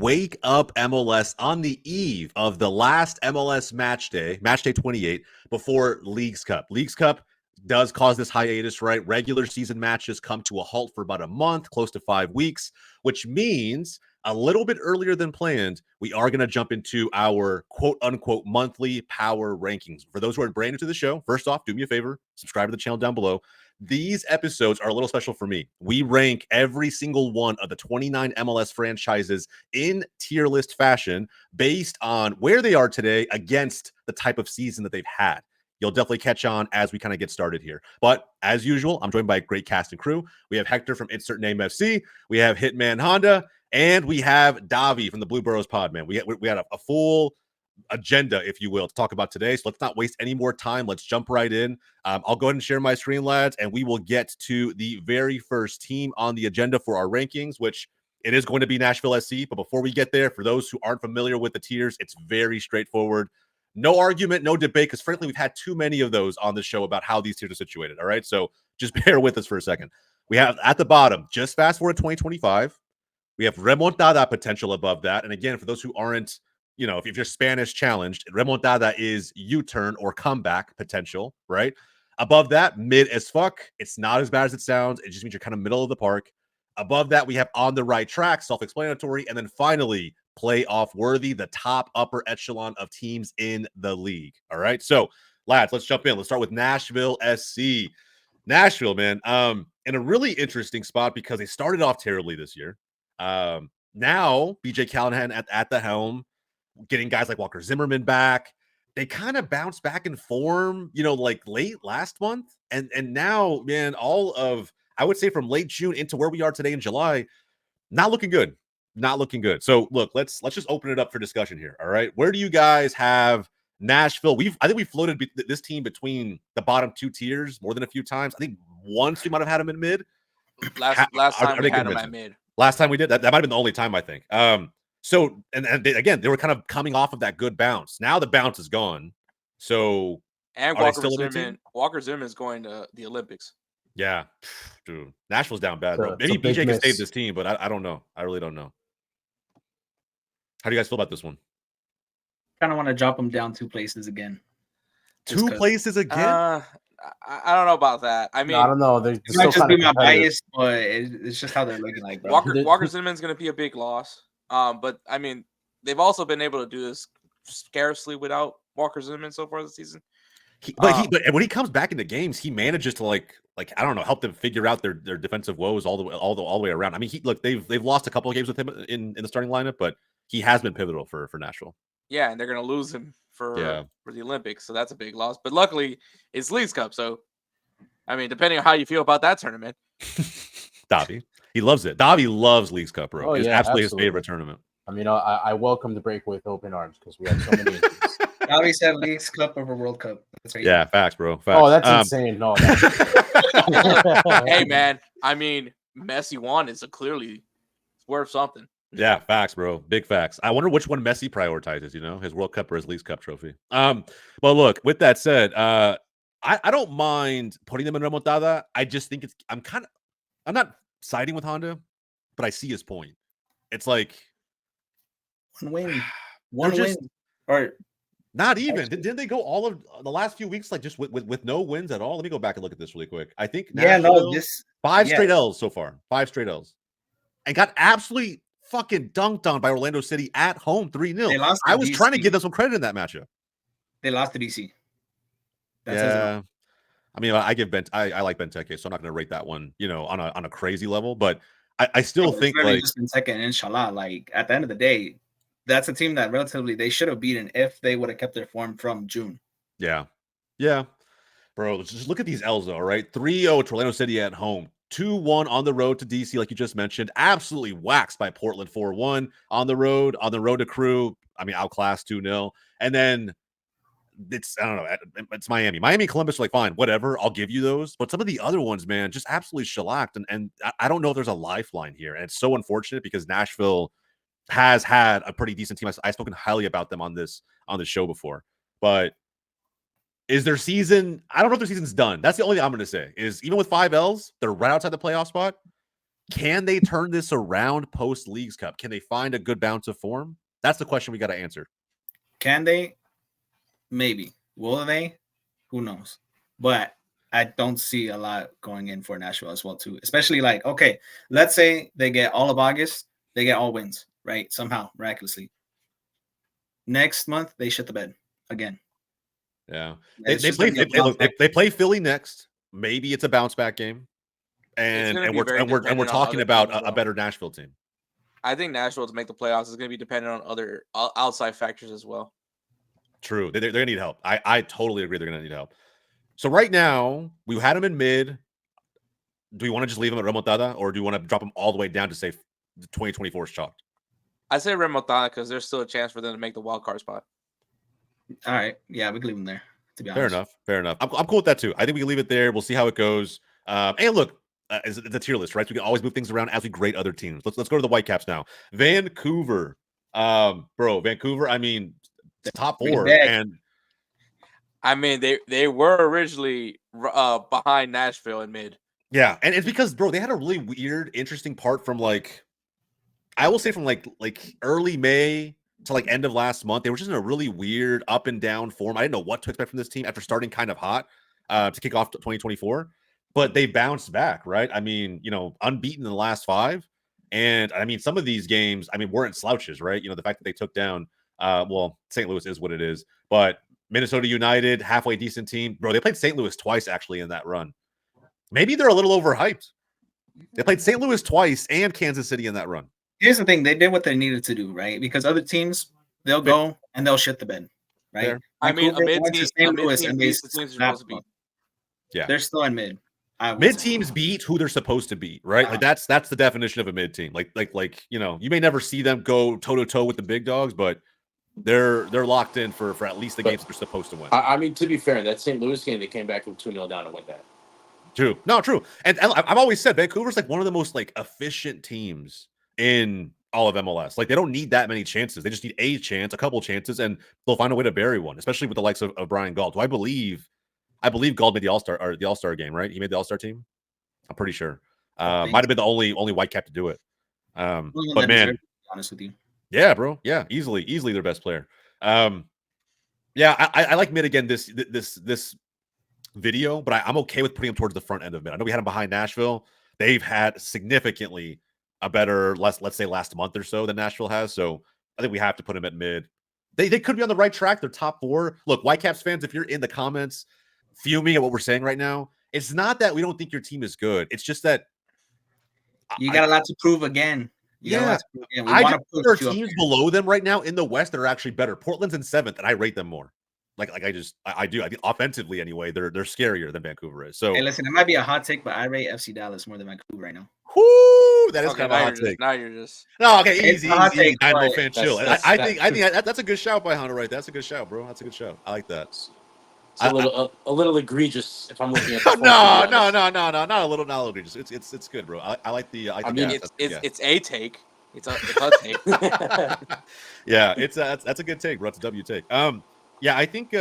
Wake Up MLS on the eve of the last MLS match day 28, before Leagues Cup. Leagues Cup does cause this hiatus, right? Regular season matches come to a halt for about a month, close to 5 weeks, which means a little bit earlier than planned, we are going to jump into our quote-unquote monthly power rankings. For those who are brand new to the show, first off, do me a favor, subscribe to the channel down below. These episodes are a little special for me. We rank every single one of the 29 MLS franchises in tier list fashion based on where they are today against the type of season that they've had. You'll definitely catch on as we kind of get started here. But as usual, I'm joined by a great cast and crew. We have Hector from Insert Name FC. We have Hitman Honda. And we have Davi from the Blue Burrows Pod, man. We had a full agenda, if you will, to talk about today. So let's not waste any more time. Let's jump right in. I'll go ahead and share my screen, lads, and we will get to the very first team on the agenda for our rankings, which it is going to be Nashville SC. But before we get there, for those who aren't familiar with the tiers, it's very straightforward. No argument, no debate, because frankly, we've had too many of those on the show about how these tiers are situated. All right, so just bear with us for a second. We have at the bottom, just fast forward to 2025. We have remontada potential above that. And again, for those who aren't, if you're Spanish challenged, remontada is U-turn or comeback potential, right? Above that, mid as fuck. It's not as bad as it sounds. It just means you're kind of middle of the park. Above that, we have on the right track, self-explanatory. And then finally, playoff worthy, the top upper echelon of teams in the league. All right. So, lads, let's jump in. Let's start with Nashville SC. Nashville, man, in a really interesting spot because they started off terribly this year. Now BJ Callahan at the helm, getting guys like Walker Zimmerman back. They kind of bounced back in form, like late last month. And now, man, I would say from late June into where we are today in July, not looking good. Not looking good. So look, let's just open it up for discussion here. All right. Where do you guys have Nashville? I think we floated this team between the bottom two tiers more than a few times. I think once we might have had them in mid. Last time we had them at mid. Last time we did that might have been the only time, I think. So they were kind of coming off of that good bounce. Now the bounce is gone. So and Walker Zimmerman is going to the Olympics. Yeah, dude, Nashville's down bad, bro. Maybe BJ can save this team, but I don't know. I really don't know. How do you guys feel about this one? Kind of want to drop them down 2 places again. Two places again? I don't know about that. I mean, no, I don't know. It might just be my bias, but it's just how they're looking like. Bro. Walker Zimmerman's going to be a big loss. But I mean, they've also been able to do this scarcely without Walker Zimmerman so far this season. But when he comes back into games, he manages to like I don't know, help them figure out their defensive woes all the way around. I mean, they've lost a couple of games with him in the starting lineup, but he has been pivotal for Nashville. Yeah, and they're going to lose him for the Olympics, so that's a big loss. But luckily, it's Leagues Cup, so I mean, depending on how you feel about that tournament. Davi, he loves it. Davi loves Leagues Cup, bro. It's absolutely his favorite tournament. I mean, I welcome the break with open arms because we have so many injuries. Davi said Leagues Cup over World Cup. That's right. Yeah, facts, bro. Facts. Oh, that's insane. No. Hey, man. I mean, Messi won. It's clearly worth something. Yeah, facts, bro. Big facts. I wonder which one Messi prioritizes, his World Cup or his Leagues Cup trophy. Well, look, with that said, I don't mind putting them in remontada. I just think I'm not siding with Honda, but I see his point. It's like one win. Or not even. Didn't they go all of the last few weeks like just with no wins at all? Let me go back and look at this really quick. I think five straight L's so far. 5 straight L's. And got absolutely fucking dunked on by Orlando City at home 3-0. I was trying to give them some credit in that matchup. They lost to DC. Yeah. I mean, I like Benteke, so I'm not going to rate that one, on a crazy level. But I still think like just in second, inshallah. Like at the end of the day, that's a team that relatively they should have beaten if they would have kept their form from June. Yeah, bro. Just look at these L's though. Right, 3-0 to Orlando City at home. 2-1 on the road to DC, like you just mentioned. Absolutely waxed by Portland 4-1 on the road to Crew. I mean, outclassed 2-0, and then. It's Miami, Columbus, like fine, whatever, I'll give you those. But some of the other ones, man, just absolutely shellacked. And I don't know if there's a lifeline here. And it's so unfortunate because Nashville has had a pretty decent team. I've spoken highly about them on this show before. But is their season? I don't know if their season's done. That's the only thing I'm going to say is even with 5 L's, they're right outside the playoff spot. Can they turn this around post Leagues Cup? Can they find a good bounce of form? That's the question we got to answer. Can they? Maybe. Will they? Who knows? But I don't see a lot going in for Nashville as well, too. Especially like, okay, let's say they get all of August, they get all wins, right? Somehow, miraculously. Next month, they shit the bed again. Yeah. They play Philly next. Maybe it's a bounce back game. And we're talking about a better Nashville team. I think Nashville to make the playoffs is going to be dependent on other outside factors as well. True. They're going to need help. I totally agree. They're going to need help. So right now, we had them in mid. Do we want to just leave them at remontada, or do you want to drop them all the way down to say 2024 is chalked? I say remontada because there's still a chance for them to make the wild card spot. All right. Yeah, we can leave them there, to be honest. Fair enough. I'm cool with that too. I think we can leave it there. We'll see how it goes. And look, it's a tier list, right? So we can always move things around as we grade other teams. Let's go to the Whitecaps now. Vancouver. Vancouver, I mean, top 4. And I mean, they were originally behind Nashville in mid. Yeah, and it's because, bro, they had a really weird, interesting part from I will say from like early May to like end of last month. They were just in a really weird up and down form. I didn't know what to expect from this team after starting kind of hot to kick off 2024, but they bounced back, right? I mean, unbeaten in the last 5, and I mean, some of these games, I mean, weren't slouches, right? The fact that they took down, St. Louis is what it is, but Minnesota United, halfway decent team, bro. They played St. Louis twice actually in that run. Maybe they're a little overhyped. They played St. Louis twice and Kansas City in that run. Here's the thing. They did what they needed to do, right? Because other teams, they'll go and they'll shit the bed, right? Fair. I mean, a mid team yeah, they're still in mid. Mid teams beat who they're supposed to beat, right? Like that's the definition of a mid team. Like you may never see them go toe to toe with the big dogs, but they're locked in for at least the games they're supposed to win. I mean, to be fair, that St. Louis game, they came back from 2-0 down to win that. True. And I've always said Vancouver's like one of the most efficient teams in all of MLS. Like they don't need that many chances. They just need a chance, a couple chances, and they'll find a way to bury one, especially with the likes of Brian Gauld. Do I believe Gauld made the All-Star game, right? He made the All-Star team. I'm pretty sure. Might have been the only Whitecap to do it. But man, to be honest with you. Yeah, bro. Yeah, easily their best player. I like mid again this video, but I'm okay with putting him towards the front end of mid. I know we had him behind Nashville. They've had significantly a better, let's say last month or so than Nashville has. So I think we have to put him at mid. They could be on the right track. They're top 4. Look, Whitecaps fans, if you're in the comments fuming at what we're saying right now, it's not that we don't think your team is good. It's just that you got a lot to prove again. I just put our teams below them right now in the West that are actually better. Portland's in 7th, and I rate them more. I do. I think offensively anyway, they're scarier than Vancouver is. So hey, listen, it might be a hot take, but I rate FC Dallas more than Vancouver right now. Whoo, that is kind of a hot take. Now you're just easy. Dynamo fan chill. I think that's a good shout by Hunter, right? That's a good shout, bro. That's a good shout. I like that. It's a little egregious if I'm looking at the no, not a little egregious. It's good, bro. I like the. It's a take. It's a take. Yeah, that's a good take, bro. It's a W take. I think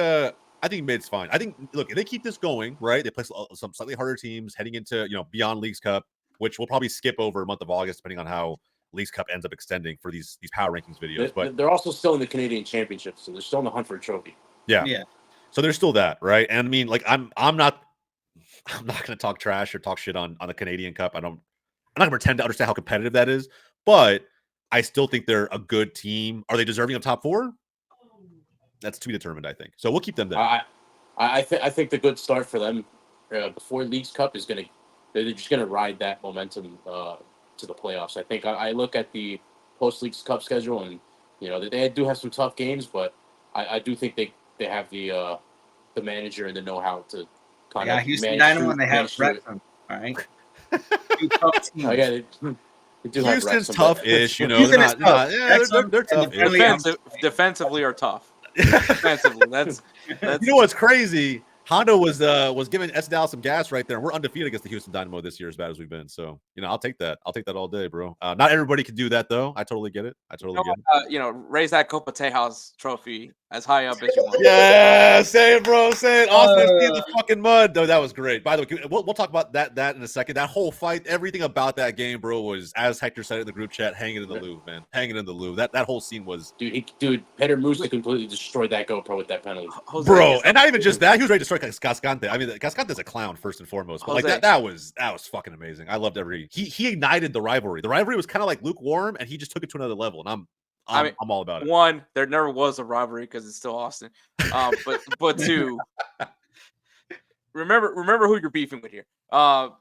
mid's fine. I think look, if they keep this going, right? They play some slightly harder teams heading into beyond Leagues Cup, which we'll probably skip over a month of August, depending on how Leagues Cup ends up extending for these power rankings videos. But they're also still in the Canadian Championship, so they're still in the hunt for a trophy. Yeah. So there's still that, right? And I mean, like I'm not going to talk trash or talk shit on the Canadian Cup. I'm not going to pretend to understand how competitive that is, but I still think they're a good team. Are they deserving of top 4? That's to be determined, I think. So we'll keep them there. I think the good start for them before Leagues Cup is they're just gonna ride that momentum to the playoffs. I think I look at the post Leagues Cup schedule, and they do have some tough games, but I do think they have the manager and the know-how to kind of Houston Dynamo, and they have Wrexham. All right. Two tough teams. They do Houston's tough-ish, They're tough. Defensively are tough. Defensively, that's what's crazy. Hondo was giving S. Dallas some gas right there. We're undefeated against the Houston Dynamo this year, as bad as we've been. So I'll take that. I'll take that all day, bro. Not everybody can do that though. I totally get it. Raise that Copa Tejas trophy as high up as you want. Yeah, say it, bro. Say it. Austin SC in the fucking mud. Though that was great. By the way, we'll talk about that in a second. That whole fight, everything about that game, bro, was, as Hector said in the group chat, hanging in the Louvre, man. Hanging in the Louvre. That whole scene was, dude. Peter Musa completely destroyed that GoPro with that penalty, bro. And not even just that, he was ready to strike like Cascante. I mean, Cascante's a clown first and foremost, but like that was fucking amazing. I loved he ignited the rivalry. The rivalry was kind of like lukewarm, and he just took it to another level. And I'm all about it. One, there never was a rivalry because it's still Austin. But two, remember who you're beefing with here. But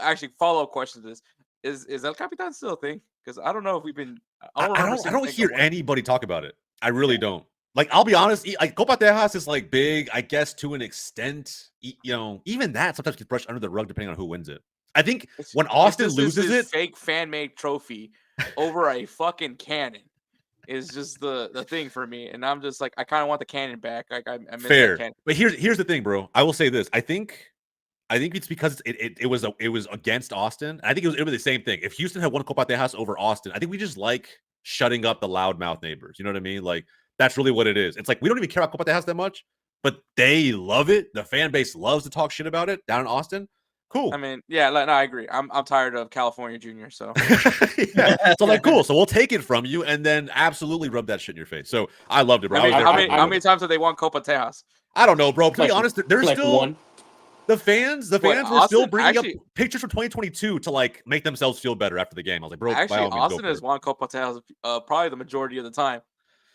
actually, follow up question to this is El Capitan still a thing? Because I don't know if we've been. I don't hear anybody talk about it. I really don't. Like, I'll be honest. Like, Copa Tejas is like big, I guess, to an extent. Even that sometimes gets brushed under the rug depending on who wins it. I think when Austin loses it, fake fan made trophy over a fucking cannon is just the thing for me, and I'm just like, I kind of want the cannon back. Like I miss fair, that cannon. But here's the thing, bro. I will say this. I think it's because it was against Austin. I think it was the same thing. If Houston had won Copa Tejas over Austin, I think we just like shutting up the loudmouth neighbors. You know what I mean? Like, that's really what it is. It's like we don't even care about Copa Tejas that much, but they love it. The fan base loves to talk shit about it down in Austin. Cool. I mean, yeah, no, I agree. I'm tired of California Junior, so yeah. So like, cool. So we'll take it from you and then absolutely rub that shit in your face. So I loved it, bro. How many times have they won Copa Tejas? I don't know, bro. To be honest, there's like still one. The fans were Austin, still bringing up pictures from 2022 to like make themselves feel better after the game. I was like, bro, actually, Austin has won Copa Tejas probably the majority of the time,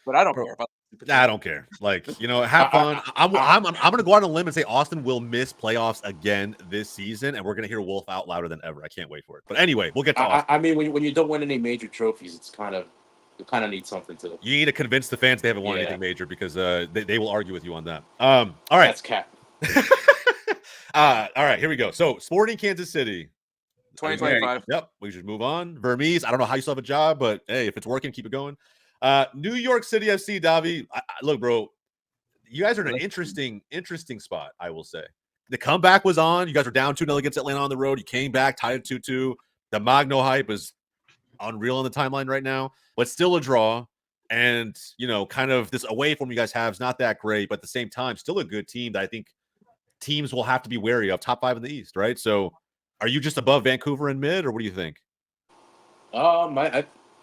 but I don't care about. I don't care. Like, have fun. I'm gonna go out on a limb and say Austin will miss playoffs again this season, and we're gonna hear Wolf out louder than ever. I can't wait for it. But anyway, we'll get to Austin. I mean, when you don't win any major trophies, it's you kind of need something to. You need to convince the fans they haven't won anything major because they will argue with you on that. All right, that's cap. All right, here we go. So, Sporting Kansas City, 2025. Yep, we should move on. Vermees, I don't know how you still have a job, but hey, if it's working, keep it going. New York City FC, Davi. Look, bro, you guys are in an interesting spot, I will say. The comeback was on. You guys were down 2-0 against Atlanta on the road. You came back, tied it 2-2. The Magno hype is unreal on the timeline right now, but still a draw. And, kind of this away form you guys have is not that great, but at the same time, still a good team that I think teams will have to be wary of. Top 5 in the East, right? So are you just above Vancouver and mid, or what do you think?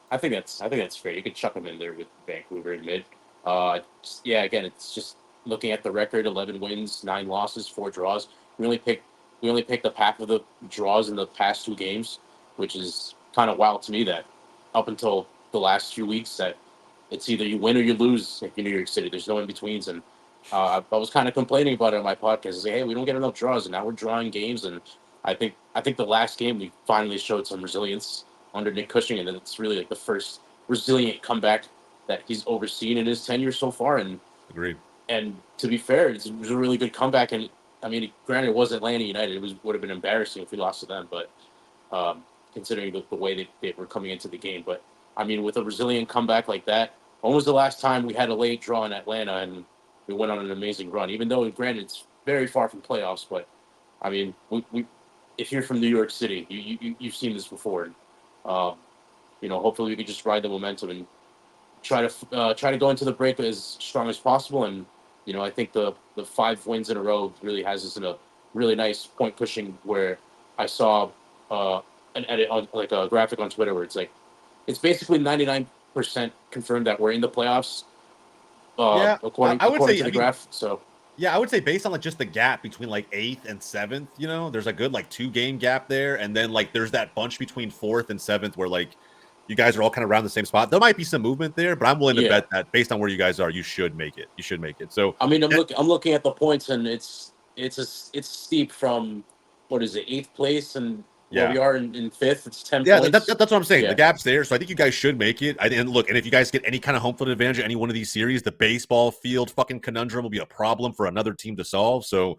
I think that's fair. You could chuck them in there with Vancouver and mid. Again, it's just looking at the record: 11 wins, 9 losses, 4 draws. We only picked up half of the draws in the past 2 games, which is kind of wild to me. That up until the last few weeks, that it's either you win or you lose in New York City. There's no in betweens, and I was kind of complaining about it on my podcast. I was like, hey, we don't get enough draws, and now we're drawing games. And I think the last game we finally showed some resilience under Nick Cushing, and it's really like the first resilient comeback that he's overseen in his tenure so far. And agreed. And to be fair, it was a really good comeback. And I mean, granted, it was Atlanta United. It would have been embarrassing if we lost to them, but considering the way they were coming into the game. But I mean, with a resilient comeback like that, when was the last time we had a late draw in Atlanta and we went on an amazing run? Even though, granted, it's very far from playoffs, but I mean, we if you're from New York City, you've seen this before. Hopefully we could just ride the momentum and try to go into the break as strong as possible. And I think the 5 wins in a row really has us in a really nice point pushing. Where I saw an edit on like a graphic on Twitter where it's like it's basically 99% confirmed that we're in the playoffs. According to the graph. So. Yeah, I would say based on like just the gap between like 8th and 7th, there's a good like 2-game gap there, and then like there's that bunch between 4th and 7th where like you guys are all kind of around the same spot. There might be some movement there, but I'm willing to bet that based on where you guys are, you should make it. So I mean, I'm looking at the points, and it's steep from what is it, 8th place and. Where we are in 5th, it's 10 points. That's what I'm saying. Yeah. The gap's there, so I think you guys should make it. And look, and if you guys get any kind of home field advantage in any one of these series, the baseball field fucking conundrum will be a problem for another team to solve. So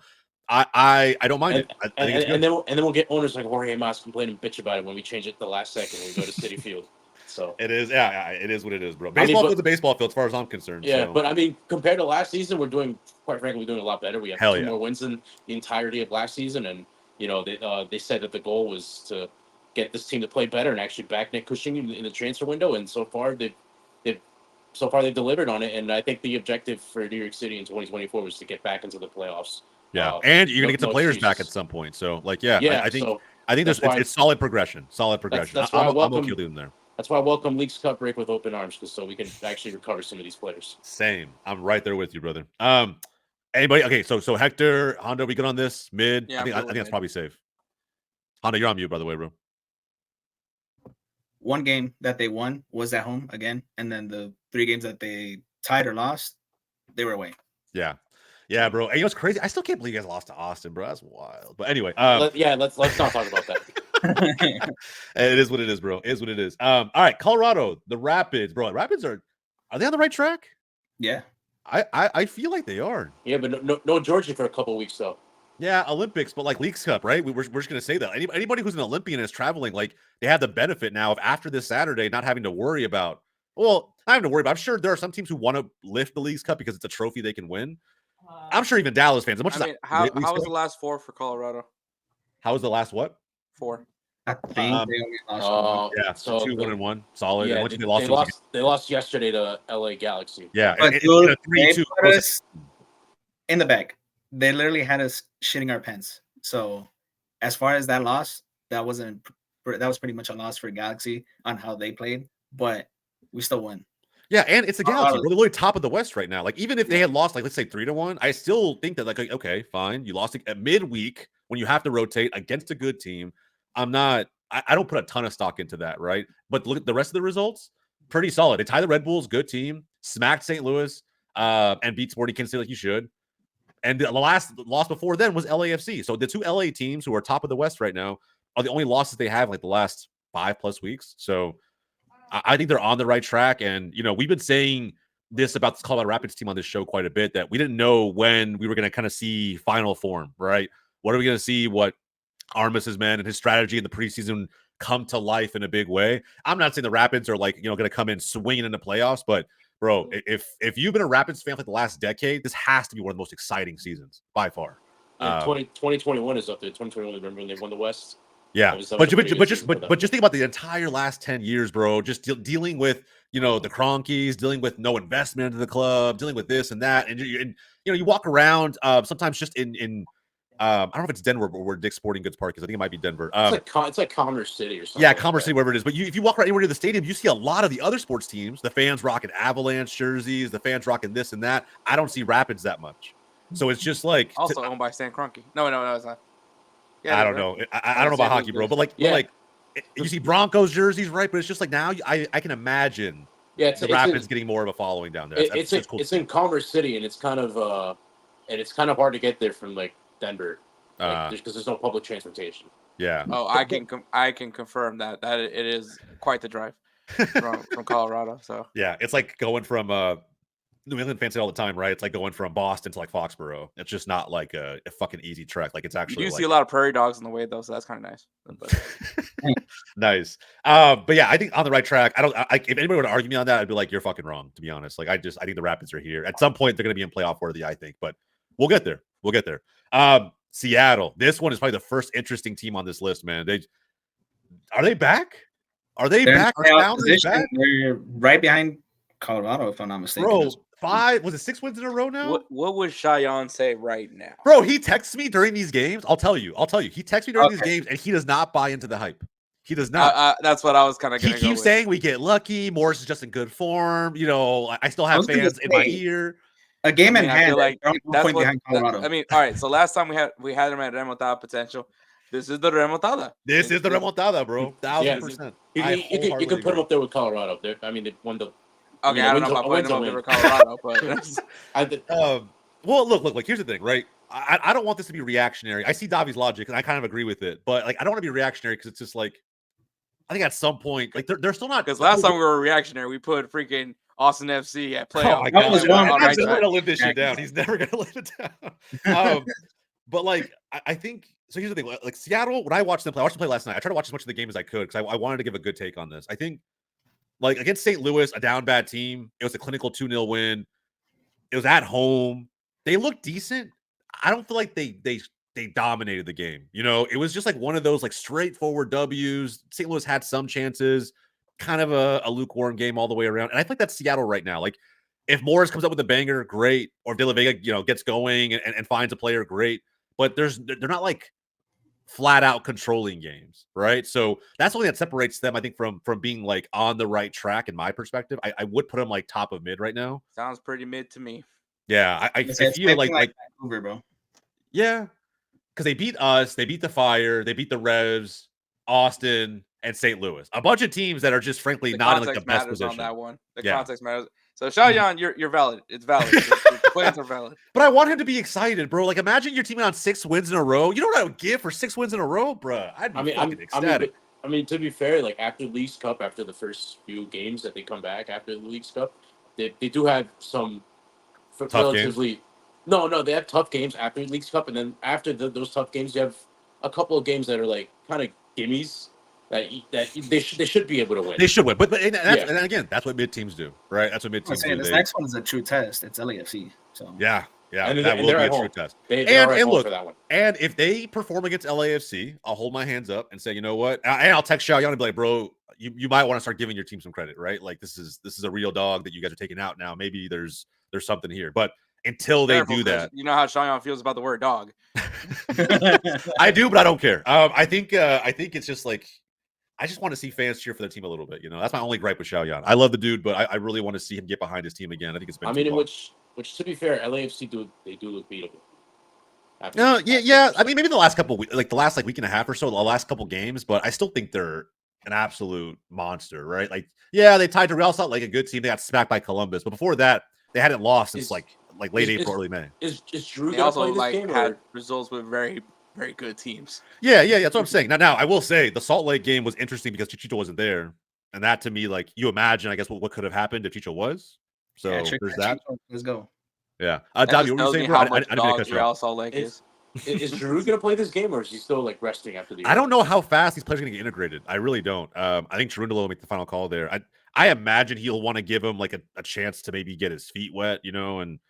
I don't mind it. I think it's good. And then we'll get owners like Jorge Mas complain and bitch about it when we change it the last second when we go to City Field. So it is, it is what it is, bro. Baseball field's a baseball field as far as I'm concerned. Yeah, so. But I mean, compared to last season, we're doing a lot better. We have 2 more wins than the entirety of last season, and they said that the goal was to get this team to play better and actually back Nick Cushing in the transfer window, and so far they've so far they've delivered on it, and I think the objective for New York City in 2024 was to get back into the playoffs. Yeah, and you're gonna get some players back at excuses. some point. So, like, I think So there's it's solid progression. Solid progression. That's why I'm okay with them there. That's why I welcome Leagues Cup break with open arms, so we can actually recover some of these players. Same. I'm right there with you, brother. Anybody? Okay, so Hector, Honda, we good on this? Mid? Yeah, I think that's probably safe. Honda, you're on mute, by the way, bro. One game that they won was at home again, and then the 3 games that they tied or lost, they were away. Yeah, bro. And you know what's crazy? I still can't believe you guys lost to Austin, bro. That's wild. But anyway, let's not talk about that. It is what it is, bro. It is what it is. All right, Colorado, the Rapids, bro. Rapids are they on the right track? Yeah. I feel like they are. Yeah, but no Georgia for a couple of weeks though. Yeah, Olympics, but like Leagues Cup, right? We're just gonna say that anybody who's an Olympian and is traveling, like they have the benefit now of after this Saturday not having to worry about. Well, not having to worry about. I'm sure there are some teams who want to lift the Leagues Cup because it's a trophy they can win. I'm sure even Dallas fans. As much as how was the last 4 for Colorado? How was the last what? 4. I think they only lost yeah, so 2-1-1, solid. Yeah, and they lost yesterday to LA Galaxy. Yeah, but it, dude, it, 3-2 put us in the bag. They literally had us shitting our pants. So as far as that loss, that was pretty much a loss for Galaxy on how they played, but we still won. Yeah, and it's a Galaxy. They're literally top of the West right now. Like, even if they had lost, like, let's say 3-1, I still think that, like, okay, fine. You lost at midweek when you have to rotate against a good team. I don't put a ton of stock into that, right? But look at the rest of the results, pretty solid. They tie the Red Bulls, good team, smacked St. Louis, and beat Sporting Kansas City like you should. And the last loss before then was LAFC. So the 2 LA teams who are top of the West right now are the only losses they have like the last 5+ weeks. So I think they're on the right track. And, you know, we've been saying this about this Colorado Rapids team on this show quite a bit, that we didn't know when we were going to kind of see final form, right? What are we going to see? What Armis's men and his strategy in the preseason come to life in a big way? I'm not saying the Rapids are like, you know, going to come in swinging into playoffs, but bro, if you've been a Rapids fan for like the last decade, this has to be one of the most exciting seasons by far. Yeah, 2021 is up there. 2021, remember when they won the West? Yeah, but just think about the entire last 10 years, bro. Just dealing with, you know, the Cronkies, dealing with no investment into the club, dealing with this and that, and you know, you walk around sometimes just in I don't know if it's Denver where Dick's Sporting Goods Park is. I think it might be Denver. It's like Commerce City or something. Yeah, Commerce City, wherever it is. But if you walk right anywhere near the stadium, you see a lot of the other sports teams. The fans rocking Avalanche jerseys, the fans rocking this and that. I don't see Rapids that much. So it's just like also owned by Stan Kroenke. No, it's not. Yeah, I don't know. I don't know about hockey, bro. But like, you see Broncos jerseys, right? But it's just like now I can imagine the Rapids getting more of a following down there. It's in Commerce City, and it's kind of hard to get there from like Denver, because there's no public transportation. Yeah. Oh, I can confirm that it is quite the drive from Colorado. So yeah, it's like going from New England fans say all the time, right? It's like going from Boston to like Foxborough. It's just not like a fucking easy trek. Like it's actually you do see a lot of prairie dogs on the way though, so that's kind of nice. Nice. But yeah, I think on the right track. If anybody were to argue me on that, I'd be like, you're fucking wrong, to be honest. Like I think the Rapids are here. At some point, they're gonna be in playoff worthy, I think, but we'll get there. Seattle. This one is probably the first interesting team on this list, man. Are they back? Are they back? They're right behind Colorado, if I'm not mistaken. Bro, 6 wins in a row now? What would Cheyenne say right now? Bro, he texts me during these games. I'll tell you. He texts me during these games, and he does not buy into the hype. He does not. That's what I was kind of going to go with. He keeps saying we get lucky. Morris is just in good form. You know, I still have fans in my ear. A game in hand. Like that's behind Colorado. I mean, all right. So last time we had him at remontada potential. This is the remontada. This is the remontada, bro. 1,000%. You can put him up there with Colorado. I mean, they won the. Okay, I don't know if I'm putting him up there with Colorado, but well, look. Here's the thing, right? I don't want this to be reactionary. I see Davi's logic, and I kind of agree with it. But like, I don't want to be reactionary because it's just like, I think at some point, like they're still not. Because last time we were reactionary, we put freaking Austin FC at playoff. Oh my God, he's never gonna live this shit down. He's never gonna live it down. But like, I think so. Here's the thing: like Seattle, when I watched them play last night. I tried to watch as much of the game as I could because I wanted to give a good take on this. I think, like against St. Louis, a down bad team, it was a clinical 2-0 win. It was at home. They looked decent. I don't feel like they dominated the game. You know, it was just like one of those like straightforward W's. St. Louis had some chances. kind of a lukewarm game all the way around. And I think that's Seattle right now. Like, if Morris comes up with a banger, great. Or De La Vega, gets going and finds a player, great. But they're not like flat out controlling games, right? So that's something that separates them, I think, from being like on the right track in my perspective. I would put them like top of mid right now. Sounds pretty mid to me. Yeah, I feel like Vancouver, bro. Yeah, because they beat us, they beat the Fire, they beat the Revs, Austin, and St. Louis. A bunch of teams that are just frankly not in like the best position. On that one. The Yeah. context matters. So Xiaoyan, you're valid. It's valid. Your plans are valid. But I want him to be excited, bro. Like, imagine your team on 6 wins in a row. You know what I would give for 6 wins in a row, bro? I'd be fucking ecstatic. I mean, to be fair, like after Leagues Cup, after the first few games that they come back after the Leagues Cup, they do have some Tough relatively games. No, they have tough games after Leagues Cup, and then after those tough games, you have a couple of games that are like kind of gimmies that they should be able to win. They should win, but and again, that's what mid teams do, right? That's what mid teams do. This next one is a true test. It's LAFC, so yeah, and that will be a true test. And look, for that one. And if they perform against LAFC, I'll hold my hands up and say, you know what? And I'll text Xiaoyan and be like, bro, you might want to start giving your team some credit, right? Like this is a real dog that you guys are taking out now. Maybe there's something here, but until they do that, you know how Xiaoyan feels about the word dog. I do, but I don't care. I think it's just like, I just want to see fans cheer for their team a little bit. That's my only gripe with Xiaoyan. I love the dude, but I really want to see him get behind his team again. I think it's been. Which to be fair, LAFC do look beatable. No, yeah. I mean, maybe the last couple, week and a half or so, the last couple games, but I still think they're an absolute monster, right? Like, yeah, they tied to Real Salt Lake, a good team. They got smacked by Columbus, but before that, they hadn't lost since like late April, early May. Is Drew they also play this game, had results with very, very good teams. Yeah, that's what I'm saying. Now I will say the Salt Lake game was interesting because Chichito wasn't there, and that to me, like, you imagine, I guess, what could have happened if Chicho was. So there's that. Let's go. Yeah, Dobby, what were you saying, bro? I didn't catch Real Salt Lake is. Is Drew gonna play this game, or is he still like resting after the? I don't know how fast these players are gonna get integrated. I really don't. I think Cherundolo will make the final call there. I imagine he'll want to give him like a chance to maybe get his feet wet, and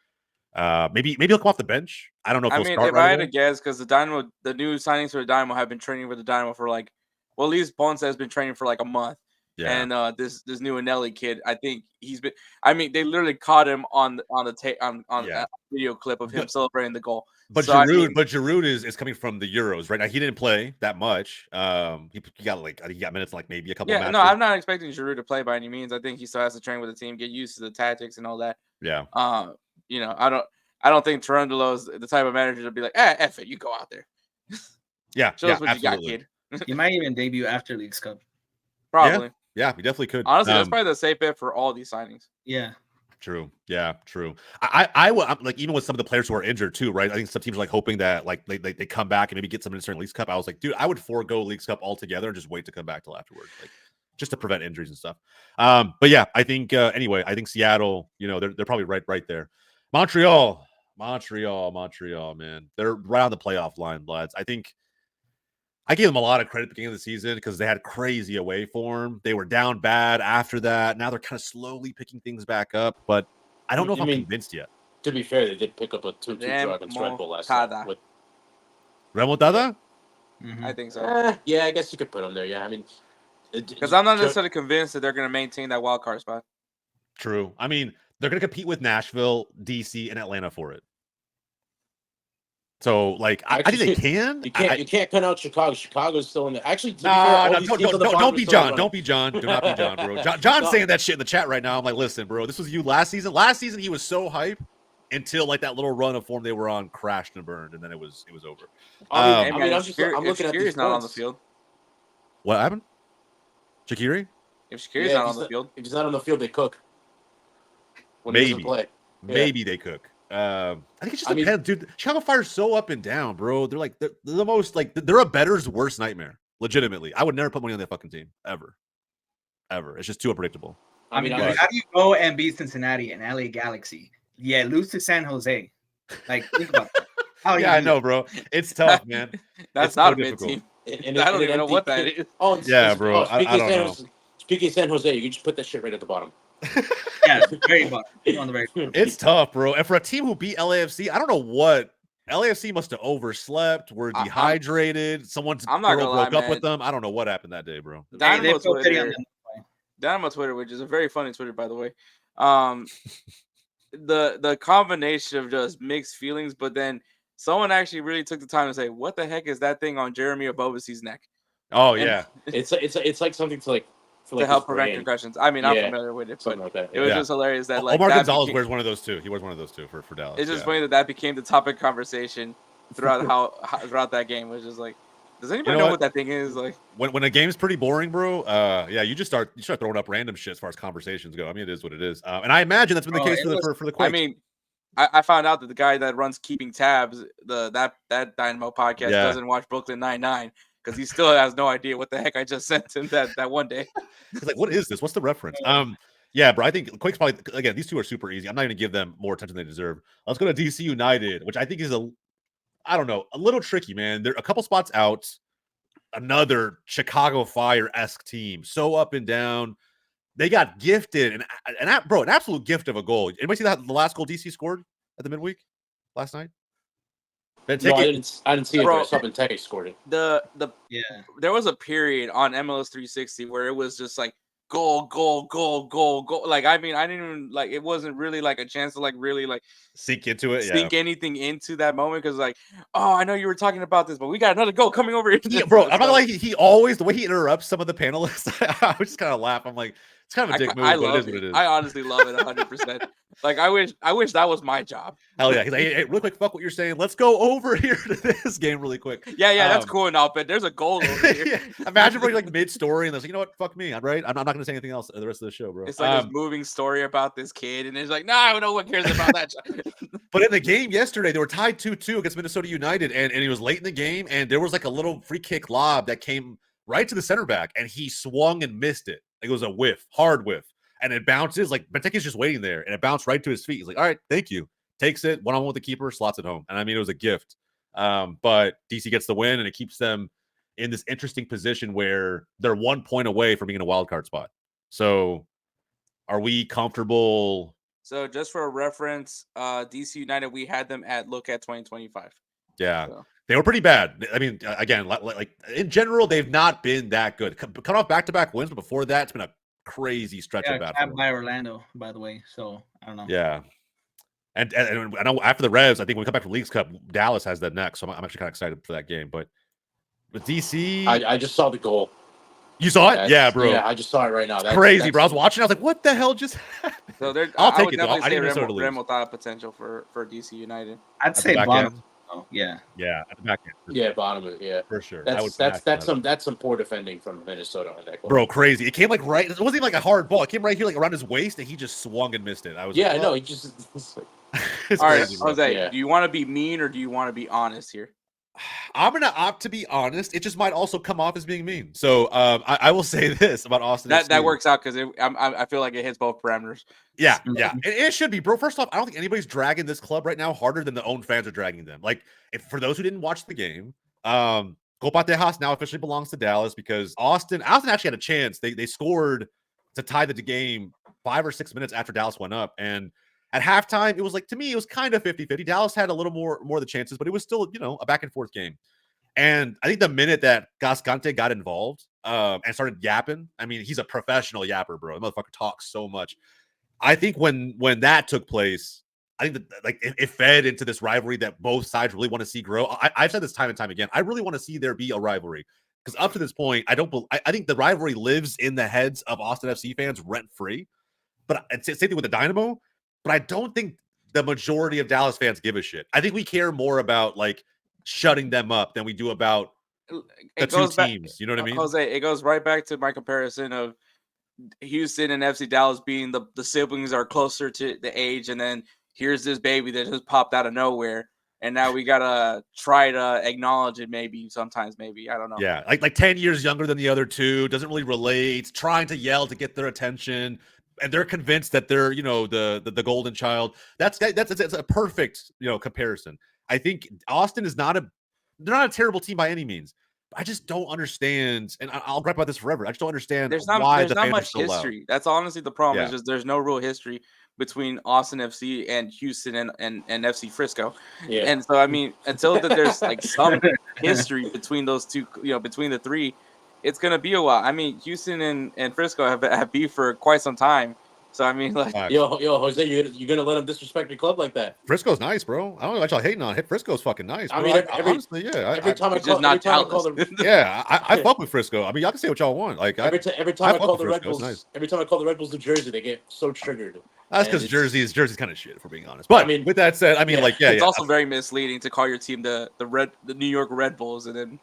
maybe he'll come off the bench. I don't know if he'll start. If I had to guess, because the new signings for the Dynamo have been training with the Dynamo for like, well, at least Ponce has been training for like a month. Yeah. And this new Anelli kid, I think he's been. I mean, they literally caught him on a video clip of him celebrating the goal. But so, Giroud is coming from the Euros, right? Now, he didn't play that much. He got minutes, like maybe a couple. Yeah, matches. No, I'm not expecting Giroud to play by any means. I think he still has to train with the team, get used to the tactics and all that. Yeah. I don't think Cherundolo is the type of manager to be like, F it, you go out there. Yeah. Show us what absolutely. You got, kid. He might even debut after Leagues Cup. Probably. Yeah, he definitely could. Honestly, that's probably the safe bet for all these signings. Yeah. True. Yeah, true. I'm like, even with some of the players who are injured too, right? I think some teams are like hoping that like they come back and maybe get some in certain Leagues Cup. I was like, dude, I would forego Leagues Cup altogether and just wait to come back till afterwards, like just to prevent injuries and stuff. But yeah, I think anyway, I think Seattle, they're probably right there. Montreal, man, they're right on the playoff line, lads. I gave them a lot of credit at the beginning of the season because they had crazy away form. They were down bad after that. Now they're kind of slowly picking things back up, but I don't know if I'm convinced yet. To be fair, they did pick up a 2-2 draw against Red Bull last night. Remontada? Mm-hmm. I think so. Yeah, I guess you could put them there. Yeah, I mean, because I'm not necessarily convinced that they're going to maintain that wild card spot. True. I mean, they're going to compete with Nashville, DC, and Atlanta for it. So, like, I think they can. You can't cut out Chicago. Chicago's still in there. Actually, don't be John. Don't be John. Do not be John, bro. John's saying that shit in the chat right now. I'm like, listen, bro, this was you last season. Last season, he was so hype until like that little run of form they were on crashed and burned, and then it was over. I'm looking at these not on the field. What happened? Shaqiri? If Shaqiri's not on the field, if he's not on the field, they cook. Maybe they cook. I think it just depends, dude. Chicago Fire's so up and down, bro. They're like they're the most like they're a bettor's worst nightmare. Legitimately, I would never put money on that fucking team ever. It's just too unpredictable. How do you go and beat Cincinnati and LA Galaxy? Yeah, lose to San Jose. Like, think about that. I know, bro. It's tough, man. That's not a mid team. I don't even know what that is. Oh, yeah, bro. I don't know. Speaking of San Jose, you can just put that shit right at the bottom. Yeah, very bottom. On the very bottom. It's tough, bro. And for a team who beat LAFC, I don't know what LAFC must have overslept. Were dehydrated. Someone's girl broke up with them. I don't know what happened that day, bro. They Dynamo Twitter, which is a very funny Twitter, by the way. The combination of just mixed feelings, but then someone actually really took the time to say, "What the heck is that thing on Jeremy Abovisi's neck?" Oh And yeah, It's like something to like for to like help his prevent brain. concussions. I mean, I'm Yeah, familiar with it, but something like that. it was Yeah. just hilarious that like Omar that Gonzalez became, wears one of those too. He wears one of those too for Dallas. it's just yeah. funny that became the topic of conversation throughout throughout that game. It was just like, does anybody know know what? what that thing is? Like, When a game's pretty boring, bro, yeah, you start throwing up random shit as far as conversations go. I mean, it is what it is, and I imagine that's been the Bro, case it for the was- for the Quakes. I mean, I found out that the guy that runs Keeping Tabs, that Dynamo podcast, Yeah. doesn't watch Brooklyn Nine-Nine because he still has no idea what the heck I just sent him that one day. He's like, what is this? What's the reference? Yeah, bro. I think Quakes probably again. These two are super easy. I'm not going to give them more attention than they deserve. Let's go to DC United, which I think is I don't know, a little tricky, man. They're a couple spots out. Another Chicago Fire-esque team, so up and down. They got gifted an absolute gift of a goal. Anybody see that the last goal DC scored at the midweek last night? No, I didn't see it, Bro. but Benteke scored it. The Yeah. there was a period on MLS 360 where it was just like goal, goal, goal, goal, goal. Like, I mean, I didn't even like, it wasn't really like a chance to like really like Sink into it, sink anything into that moment because like, oh, I know you were talking about this, but we got another goal coming over here. Yeah, bro, I'm not gonna lie. He always the way he interrupts some of the panelists. I was just kind of laugh. I'm like, it's kind of a dick move, but it is what it is. I honestly love it 100%. Like, I wish that was my job. Hell yeah! He's like, hey, real quick, fuck what you're saying. Let's go over here to this game really quick. Yeah, that's cool enough, but there's a goal over here. Yeah. Imagine bro, like mid-story and it's like, you know what? Fuck me. I'm right. I'm not gonna say anything else the rest of the show, bro. It's like this moving story about this kid, and it's like, nah, no one cares about that. But in the game yesterday, they were tied 2-2 against Minnesota United, and he was late in the game, and there was like a little free kick lob that came right to the center back, and he swung and missed it. Like, it was a whiff, hard whiff. And it bounces, like Benteke's just waiting there, and it bounced right to his feet. He's like, all right, thank you. Takes it, one-on-one with the keeper, slots it home. And I mean, it was a gift. But DC gets the win, and it keeps them in this interesting position where they're 1 point away from being in a wild card spot. So are we comfortable? So just for a reference, DC United, we had them at look at 2025. Yeah. So. They were pretty bad. I mean, again, like in general, they've not been that good. Cut off back-to-back wins, but before that, it's been a crazy stretch of bad. By Orlando, by the way. So I don't know. Yeah, and I know after the Revs, I think when we come back from Leagues Cup, Dallas has that next. So I'm actually kind of excited for that game. But with DC, I just saw the goal. You saw it? Yeah, bro. Yeah, I just saw it right now. That's crazy, bro. I was watching. I was like, what the hell just happened? So I'll take would it, though. definitely I didn't say even Remo thought of potential for DC United. I'd say bottom. Oh, yeah. Yeah, at the back end. Yeah, bottom. Yeah, for sure. That's some poor defending from Minnesota on that goal. Bro, crazy. It came like right. It wasn't even like a hard ball. It came right here, like around his waist, and he just swung and missed it. I was. Yeah, like, I know. He just. It's all right, crazy, bro. Jose. Yeah. Do you want to be mean or do you want to be honest here? I'm gonna opt to be honest. It just might also come off as being mean. So I will say this about Austin. That works out because I feel like it hits both parameters. Yeah, yeah, it should be, bro. First off, I don't think anybody's dragging this club right now harder than the own fans are dragging them. Like, if for those who didn't watch the game, Copa Tejas now officially belongs to Dallas because Austin actually had a chance. They scored to tie the game 5 or 6 minutes after Dallas went up, and at halftime, it was like, to me, it was kind of 50-50. Dallas had a little more of the chances, but it was still, a back and forth game. And I think the minute that Gascante got involved and started yapping, I mean, he's a professional yapper, bro. The motherfucker talks so much. I think when that took place, I think that like it fed into this rivalry that both sides really want to see grow. I've said this time and time again. I really want to see there be a rivalry because up to this point, I think the rivalry lives in the heads of Austin FC fans rent free. But same thing with the Dynamo. But I don't think the majority of Dallas fans give a shit. I think we care more about like shutting them up than we do about the two teams. You know what I mean? Jose, it goes right back to my comparison of Houston and FC Dallas being the siblings are closer to the age, and then here's this baby that just popped out of nowhere, and now we gotta try to acknowledge it. Maybe sometimes, maybe I don't know. Yeah, like 10 years younger than the other two, doesn't really relate. Trying to yell to get their attention. And they're convinced that they're, the golden child. That's a perfect, comparison. I think Austin is they're not a terrible team by any means. I just don't understand, and I'll gripe about this forever. I just don't understand why the fans are so loud. History. That's honestly the problem. Yeah. Is just there's no real history between Austin FC and Houston and FC Frisco. Yeah. And so I mean, until that there's like some history between those two, between the three, it's gonna be a while. I mean, Houston and Frisco have beef for quite some time. So I mean, like, yo, Jose, you're gonna let him disrespect your club like that? Frisco's nice, bro. I don't know what y'all hating on. Frisco's fucking nice, bro. I mean, honestly, yeah. Every time I call the yeah, I fuck with Frisco. I mean, y'all can say what y'all want. Like every time I call the Red Bulls, nice. Every time I call the Red Bulls New Jersey, they get so triggered. That's because Jersey's kind of shit, if we're being honest. But I mean, with that said, I mean, it's also very misleading to call your team the New York Red Bulls and then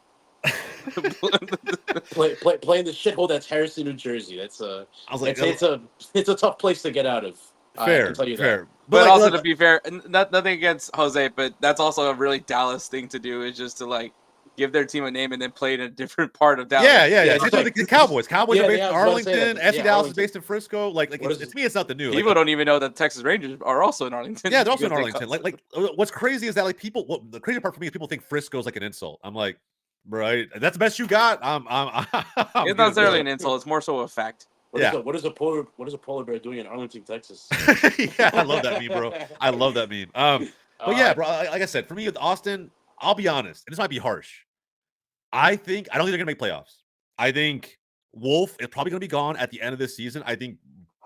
playing the shithole that's Harrison, New Jersey. That's I was like, it's a tough place to get out of. Fair, I can tell you fair. That. But also, to be fair, nothing against Jose, but that's also a really Dallas thing to do, is just to like give their team a name and then play in a different part of Dallas. Yeah. Like the Cowboys. Cowboys are based in Arlington. FC Dallas is based in Frisco. Like to me, it's nothing new. People don't even know that Texas Rangers are also in Arlington. Yeah, they're also in Arlington. Like what's crazy is that like the crazy part for me is people think Frisco is like an insult. I'm like, right, that's the best you got. It's not necessarily an insult. It's more so a fact. What is a polar bear doing in Arlington, Texas? Yeah, I love that meme, bro. I love that meme. But yeah, bro. Like I said, for me with Austin, I'll be honest, and this might be harsh. I don't think they're gonna make playoffs. I think Wolf is probably gonna be gone at the end of this season. I think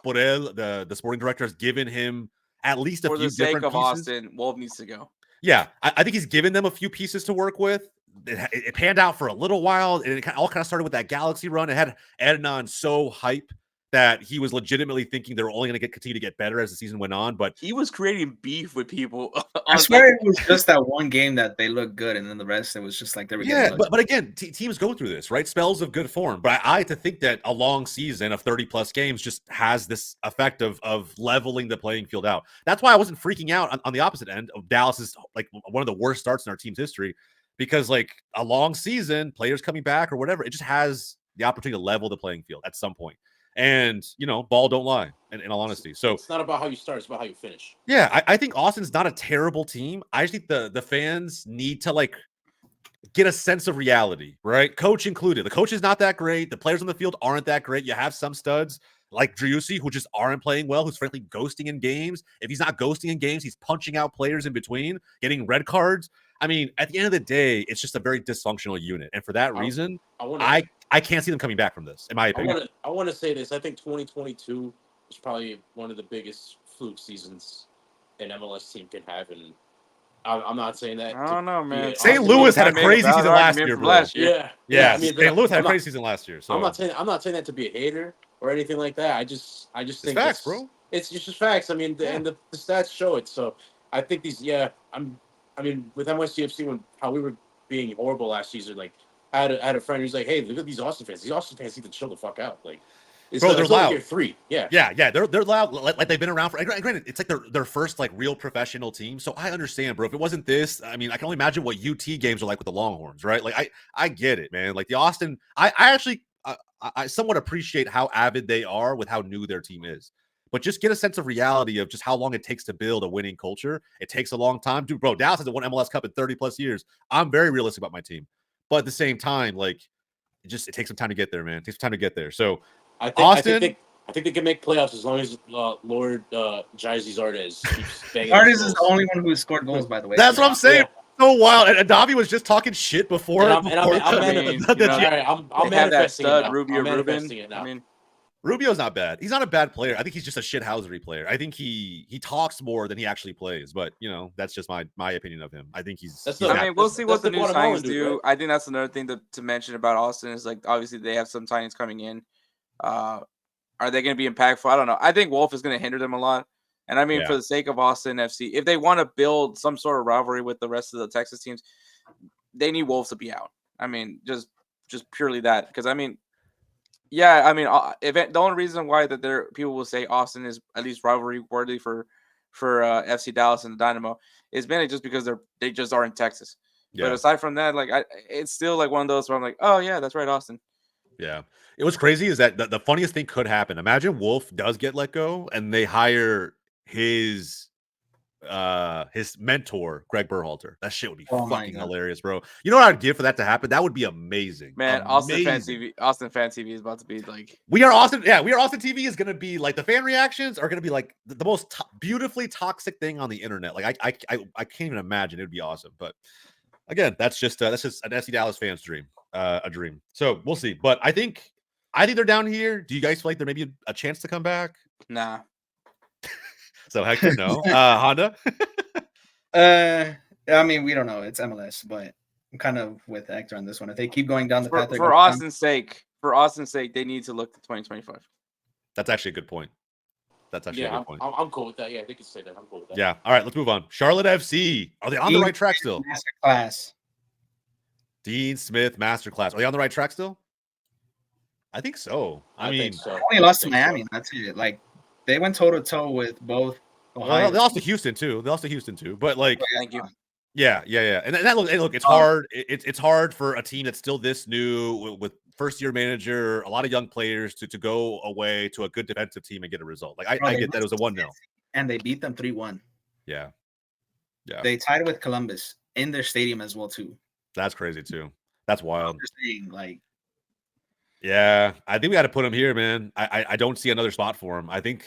Borrell, the sporting director, has given him at least a few different pieces. For the sake of Austin, Wolf needs to go. Yeah, I think he's given them a few pieces to work with. It panned out for a little while, and it all kind of started with that Galaxy run. It had Adnan so hype that he was legitimately thinking they were only going to continue to get better as the season went on. But he was creating beef with people. I swear it was just that one game that they looked good, and then the rest it was just like they were. Yeah, but again, teams go through this, right? Spells of good form. But I to think that a long season of 30+ games just has this effect of leveling the playing field out. That's why I wasn't freaking out on the opposite end of Dallas's like one of the worst starts in our team's history, because like a long season, players coming back or whatever, it just has the opportunity to level the playing field at some point. And, ball don't lie, in all honesty. So it's not about how you start, it's about how you finish. Yeah, I think Austin's not a terrible team. I just think the fans need to, like, get a sense of reality, right? Coach included. The coach is not that great. The players on the field aren't that great. You have some studs like Driussi who just aren't playing well, who's frankly ghosting in games. If he's not ghosting in games, he's punching out players in between, getting red cards. I mean, at the end of the day, it's just a very dysfunctional unit. And for that reason, I can't see them coming back from this, in my opinion. I want to say this. I think 2022 is probably one of the biggest fluke seasons an MLS team can have. And I'm not saying that. I don't know, man. St. Louis had a crazy season last year, bro. Yeah. I mean, St. Louis had a crazy season last year. So I'm not saying that to be a hater or anything like that. I just think it's facts, bro. It's just facts. I mean, and the stats show it. So I think these. Yeah, I mean, with NYCFC, how we were being horrible last season, like I had a friend who's like, "Hey, look at these Austin fans. These Austin fans need to chill the fuck out." Like, bro, they're loud. Year 3, yeah. They're loud. Like they've been around for. Granted, it's like their first like real professional team. So I understand, bro. If it wasn't this, I mean, I can only imagine what UT games are like with the Longhorns, right? Like I get it, man. Like the Austin, I actually I somewhat appreciate how avid they are with how new their team is. But just get a sense of reality of just how long it takes to build a winning culture. It takes a long time. Dude, bro, Dallas hasn't won MLS Cup in 30+ years. I'm very realistic about my team. But at the same time, like, it takes some time to get there, man. It takes some time to get there. So, Austin... I think they can make playoffs as long as Lord Jairzi Zardes keeps banging. Zardes is the only one who scored goals, by the way. That's what I'm saying. Yeah. So wild. And Davi was just talking shit before. I'm manifesting it. Rubio. I mean, Rubio's not bad. He's not a bad player. I think he's just a shithousery player. I think he talks more than he actually plays. But that's just my opinion of him. I think he's. We'll see what the new signings do. Right? I think that's another thing to mention about Austin is like obviously they have some signings coming in. Are they going to be impactful? I don't know. I think Wolf is going to hinder them a lot. And I mean, for the sake of Austin FC, if they want to build some sort of rivalry with the rest of the Texas teams, they need Wolf to be out. I mean, just purely that, because I mean. Yeah, I mean, the only reason why that people will say Austin is at least rivalry worthy for FC Dallas and the Dynamo is mainly just because they just are in Texas. Yeah. But aside from that, like it's still like one of those where I'm like, oh yeah, that's right, Austin. Yeah, it was crazy. Is that the funniest thing could happen? Imagine Wolf does get let go and they hire his mentor Greg Berhalter. That shit would be fucking hilarious, bro. You know what I'd give for that to happen? That would be amazing, man. Amazing. Austin Fan TV is about to be like we are Austin TV is gonna be like the fan reactions are gonna be like the most beautifully toxic thing on the internet. Like I can't even imagine. It would be awesome. But again, that's just an SC Dallas fan's dream, a dream. So we'll see. But I think they're down here. Do you guys feel like there may be a chance to come back? Nah. So Hector, no. Honda. I mean, we don't know. It's MLS, but I'm kind of with Hector on this one. If they keep going down the path, For Austin's sake, they need to look to 2025. That's actually a good point. That's actually a good point. I'm cool with that. Yeah, they can say that. I'm cool with that. Yeah. All right, let's move on. Charlotte FC. Are they on the right track still? Masterclass. Dean Smith Masterclass. Are they on the right track still? I think so. I mean, think so. Only lost to Miami. That's it. Like they went toe to toe with both. Ohio. Well, they lost to Houston too. But like, thank you. Yeah. And that look, it's hard. It's hard for a team that's still this new with first-year manager, a lot of young players to go away to a good defensive team and get a result. Like I get that it was a 1-0, and they beat them 3-1. Yeah. They tied with Columbus in their stadium as well too. That's crazy too. That's wild. Like, yeah, I think we got to put them here, man. I don't see another spot for them. I think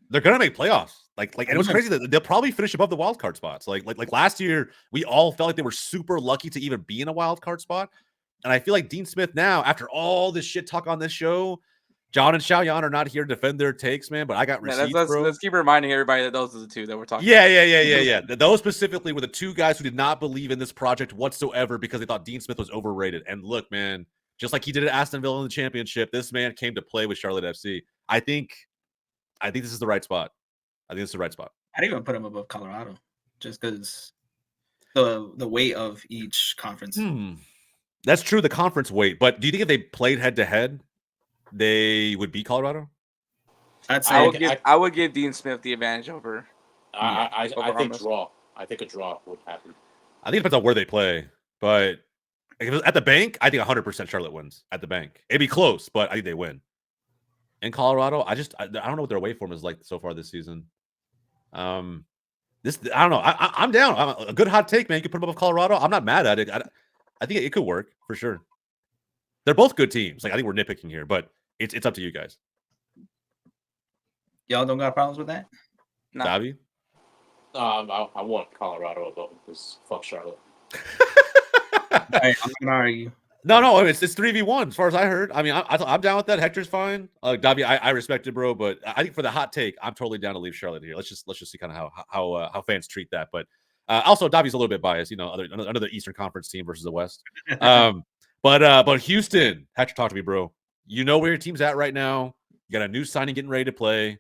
they're gonna make playoffs. Like, and it was crazy that they'll probably finish above the wild card spots. Like last year, we all felt like they were super lucky to even be in a wild card spot. And I feel like Dean Smith now, after all this shit talk on this show, John and Xiaoyan are not here to defend their takes, man. But I got receipts, bro. Let's keep reminding everybody that those are the two that we're talking. Yeah. Those specifically were the two guys who did not believe in this project whatsoever because they thought Dean Smith was overrated. And look, man, just like he did at Aston Villa in the championship, this man came to play with Charlotte FC. I think this is the right spot. I'd even put him above Colorado, just because the weight of each conference. That's true, the conference weight. But do you think if they played head to head, they would beat Colorado? I would give Dean Smith the advantage over. I think draw. I think a draw would happen. I think it depends on where they play. But if it was at the bank, I think 100% Charlotte wins at the bank. It'd be close, but I think they win. In Colorado, I don't know what their away form is like so far this season. I don't know. I'm down. A good hot take, man. You can put them above Colorado. I'm not mad at it. I think it could work for sure. They're both good teams. Like I think we're nitpicking here, but it's up to you guys. Y'all don't got problems with that? No. Bobby? I want Colorado though, because fuck Charlotte. I'm gonna argue. No, it's 3v1 as far as I heard. I mean, I'm down with that. Hector's fine. Davi, I respect it, bro. But I think for the hot take, I'm totally down to leave Charlotte here. Let's just see kind of how fans treat that. But also, Davi's a little bit biased. You know, another Eastern Conference team versus the West. But Houston, Hector, talk to me, bro. You know where your team's at right now. You got a new signing getting ready to play.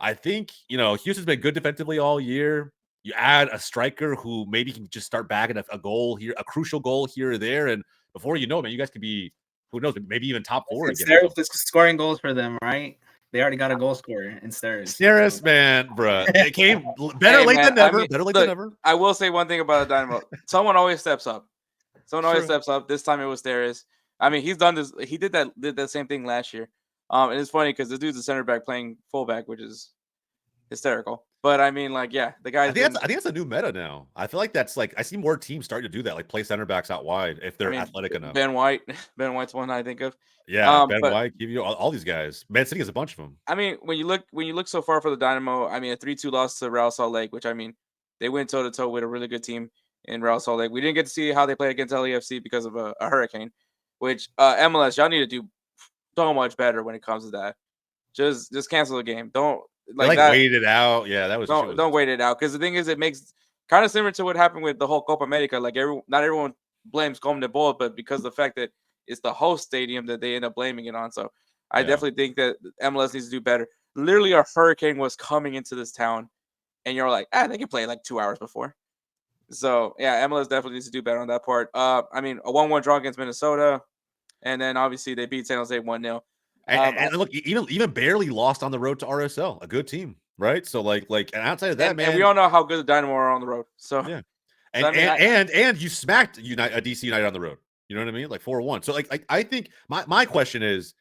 I think Houston's been good defensively all year. You add a striker who maybe can just start bagging a goal here, a crucial goal here or there, and before you know, man, you guys could be, who knows, maybe even top 4 again. It's scoring goals for them, right? They already got a goal scorer in Steris. Steris, man, bro. It came better late than never. Than never. I will say one thing about Dynamo. Someone always steps up. This time it was Steris. I mean, he's done this. He did that same thing last year. And it's funny because the dude's a center back playing fullback, which is hysterical. But I mean, like, yeah, the guy. I think that's a new meta now. I feel like that's like I see more teams starting to do that, like play center backs out wide if they're athletic enough. Ben White's one I think of. Yeah, White, give you all these guys. Man City has a bunch of them. I mean, when you look so far for the Dynamo, I mean, a 3-2 loss to Real Salt Lake, which I mean, they went toe to toe with a really good team in Real Salt Lake. We didn't get to see how they played against LAFC because of a hurricane, which MLS y'all need to do so much better when it comes to that. Just cancel the game. Don't. Wait it out. Yeah, that was. Don't wait it out because the thing is, it makes kind of similar to what happened with the whole Copa America. Like not everyone blames CONMEBOL, but because of the fact that it's the host stadium that they end up blaming it on. So I definitely think that MLS needs to do better. Literally, a hurricane was coming into this town, and you're like, they can play like 2 hours before. So yeah, MLS definitely needs to do better on that part. I mean, a 1-1 draw against Minnesota, and then obviously they beat San Jose 1-0. And look, even barely lost on the road to RSL, a good team, right? So like, and outside of that, man, and we all know how good the Dynamo are on the road. So yeah, and you smacked DC United on the road. You know what I mean? Like 4-1. So like, I think my question is,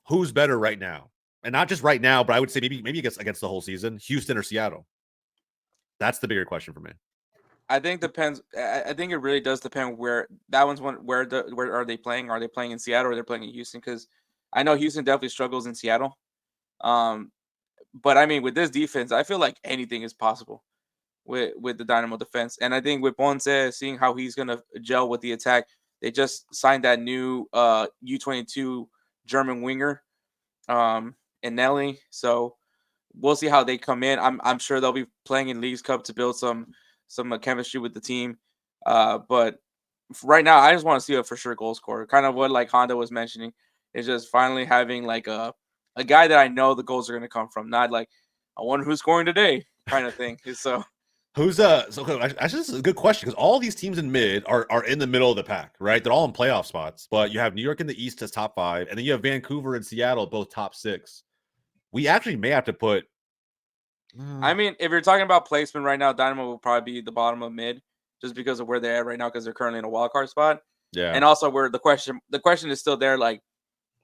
who's better right now? And not just right now, but I would say maybe against the whole season, Houston or Seattle. That's the bigger question for me. I think depends. I think it really does depend where that one's one. Where are they playing? Are they playing in Seattle or they're playing in Houston? Because I know Houston definitely struggles in Seattle. But I mean, with this defense, I feel like anything is possible with the Dynamo defense. And I think with Ponce, seeing how he's gonna gel with the attack, they just signed that new U22 German winger, and Nelly. So we'll see how they come in. I'm sure they'll be playing in Leagues Cup to build some chemistry with the team. But right now, I just want to see a for sure goal scorer. Kind of what like Honda was mentioning is just finally having like a guy that I know the goals are going to come from, not like I wonder who's scoring today kind of thing. So who's so actually this is a good question because all these teams in mid are in the middle of the pack, right? They're all in playoff spots, but you have New York in the East as top 5, and then you have Vancouver and Seattle both top 6. We actually may have to put. I mean, if you're talking about placement right now, Dynamo will probably be the bottom of mid just because of where they're at right now because they're currently in a wild card spot. Yeah, and also where the question is still there, like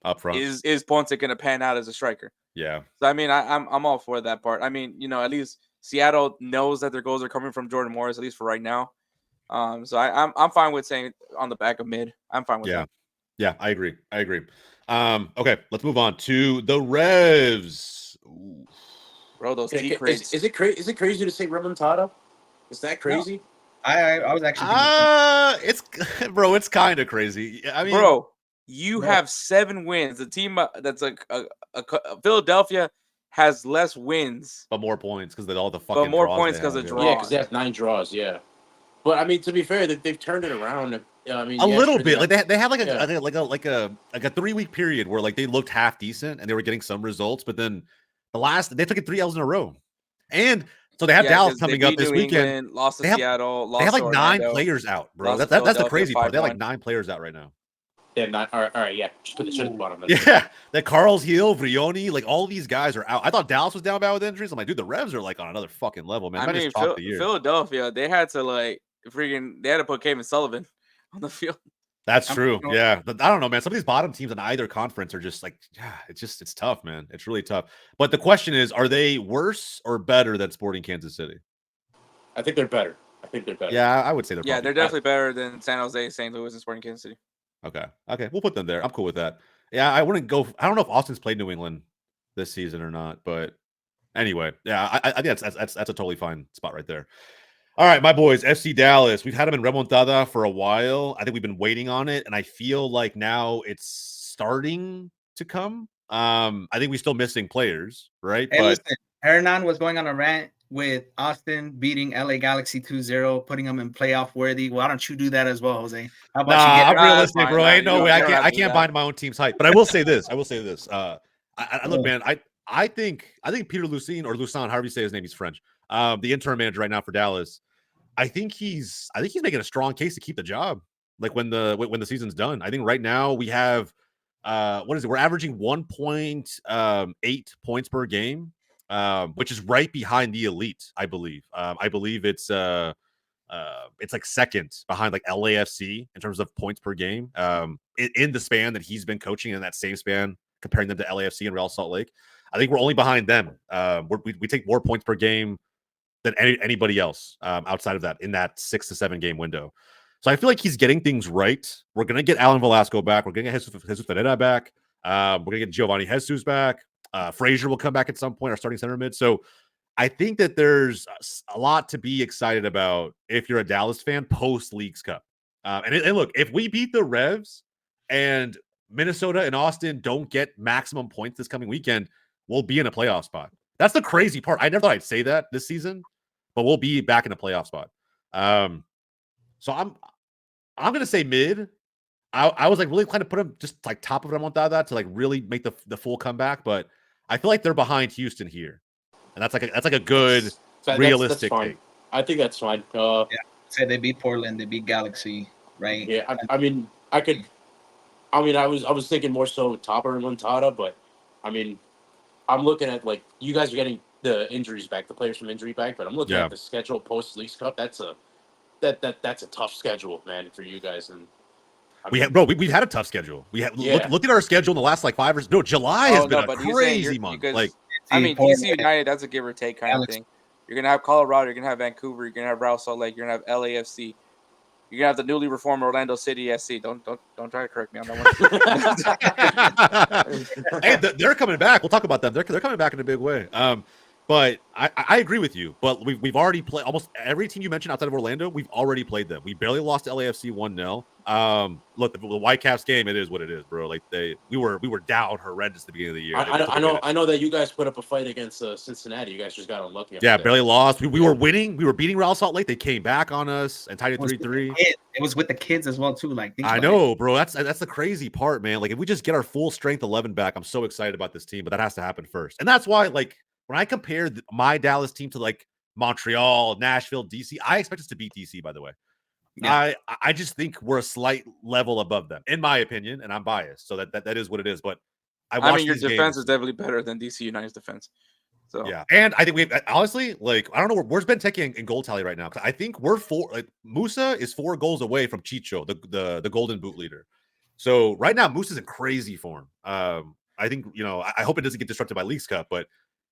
up front, is Ponce going to pan out as a striker? Yeah. So I mean, I'm all for that part. I mean, at least Seattle knows that their goals are coming from Jordan Morris, at least for right now. So I'm fine with saying on the back of mid. I'm fine with that. Yeah, I agree. Okay, let's move on to the Revs. Ooh. Bro, those tea crates. Is it crazy to say remontada? Is that crazy? No. I was actually it's kind of crazy. I mean, bro, you have 7 wins. The team that's like Philadelphia has less wins, but more points because all the fucking. But more points because of draws. Yeah, because they have 9 draws. Yeah, but I mean, to be fair, they've turned it around. I mean, a little bit. Like they had like a 3-week period where like they looked half decent and they were getting some results, but then they took it 3 L's in a row, and so they have Dallas coming up this weekend. Lost to Seattle. They have like Orlando, 9 players out, bro. That's the crazy part. They have like 9 players out right now. They have 9. All right, yeah. Just put the shit at the bottom. Yeah, that Carl's Hill, Vrioni, like all these guys are out. I thought Dallas was down bad with injuries. I'm like, dude, the Revs are like on another fucking level, man. I mean, Philadelphia, they had to put Kevin Sullivan on the field. That's true. Yeah. I don't know, man. Some of these bottom teams in either conference are just like, it's tough, man. It's really tough. But the question is, are they worse or better than Sporting Kansas City? I think they're better. Yeah, I would say they're definitely better than San Jose, St. Louis, and Sporting Kansas City. Okay. We'll put them there. I'm cool with that. Yeah, I wouldn't go. I don't know if Austin's played New England this season or not, but anyway, yeah, I think that's a totally fine spot right there. All right, my boys, FC Dallas. We've had them in remontada for a while. I think we've been waiting on it, and I feel like now it's starting to come. I think we're still missing players, right? Hey, listen, Hernan was going on a rant with Austin beating LA Galaxy 2-0, putting them in playoff worthy. Why don't you do that as well, Jose? How about I'm realistic, bro. Ain't no way. I can't bind my own team's hype. But I will say this. Look, man. I think Peter Lucien or Lucien, however you say his name, he's French. The interim manager right now for Dallas. I think he's making a strong case to keep the job. Like when the season's done. I think right now we have what is it? We're averaging 1.8 points per game, which is right behind the elite. I believe. I believe it's like second behind like LAFC in terms of points per game. In the span that he's been coaching, in that same span, comparing them to LAFC and Real Salt Lake, I think we're only behind them. We take more points per game than anybody else outside of that in that 6 to 7 game window. So I feel like he's getting things right. We're going to get Alan Velasco back. We're going to get Jesus Ferreira back. We're going to get Giovanni Jesus back. Frazier will come back at some point, our starting center mid. So I think that there's a lot to be excited about if you're a Dallas fan post Leagues Cup. And look, if we beat the Revs and Minnesota and Austin don't get maximum points this coming weekend, we'll be in a playoff spot. That's the crazy part. I never thought I'd say that this season, but we'll be back in a playoff spot. So I'm going to say mid. I was like really trying to put them just like top of remontada to like really make the full comeback, but I feel like they're behind Houston here, and that's like a good realistic that's take. I think that's fine. Say they beat Portland, they beat Galaxy, right? Yeah, I was thinking more so top of remontada, but I mean, I'm looking at like you guys are getting the injuries back, the players from injury back, but I'm looking at the schedule post Leagues Cup. That's a tough schedule, man, for you guys. And we've had a tough schedule. Look at our schedule in the last like 5 years. No, July has been a crazy month. Like, I mean, DC United, that's a give or take kind of thing. You're gonna have Colorado, you're gonna have Vancouver, you're gonna have Real Salt Lake, you're gonna have LAFC. You're gonna have the newly reformed Orlando City SC. Don't try to correct me on that one. Hey, they're coming back. We'll talk about them. They're coming back in a big way. But I agree with you. But we've already played almost every team you mentioned outside of Orlando. We've already played them. We barely lost to LAFC 1-0. Look, the Whitecaps game, it is what it is, bro. Like we were down horrendous at the beginning of the year. I know that you guys put up a fight against Cincinnati. You guys just got unlucky. Yeah, barely lost. We were winning. We were beating Real Salt Lake. They came back on us and tied it 3-3. It was with the kids as well too. Like I know, bro. That's the crazy part, man. Like if we just get our full strength 11 back, I'm so excited about this team. But that has to happen first, and that's why like. When I compare my Dallas team to like Montreal, Nashville, DC, I expect us to beat DC, by the way. Yeah. I just think we're a slight level above them, in my opinion, and I'm biased. So that is what it is. But I mean, your defense is definitely better than DC United's defense. So yeah. And I think we honestly, like, I don't know, where's Benteke in goal tally right now? Because I think we're Musa is 4 goals away from Chicho, the golden boot leader. So right now, Musa's in crazy form. I think, I hope it doesn't get disrupted by Leagues Cup, but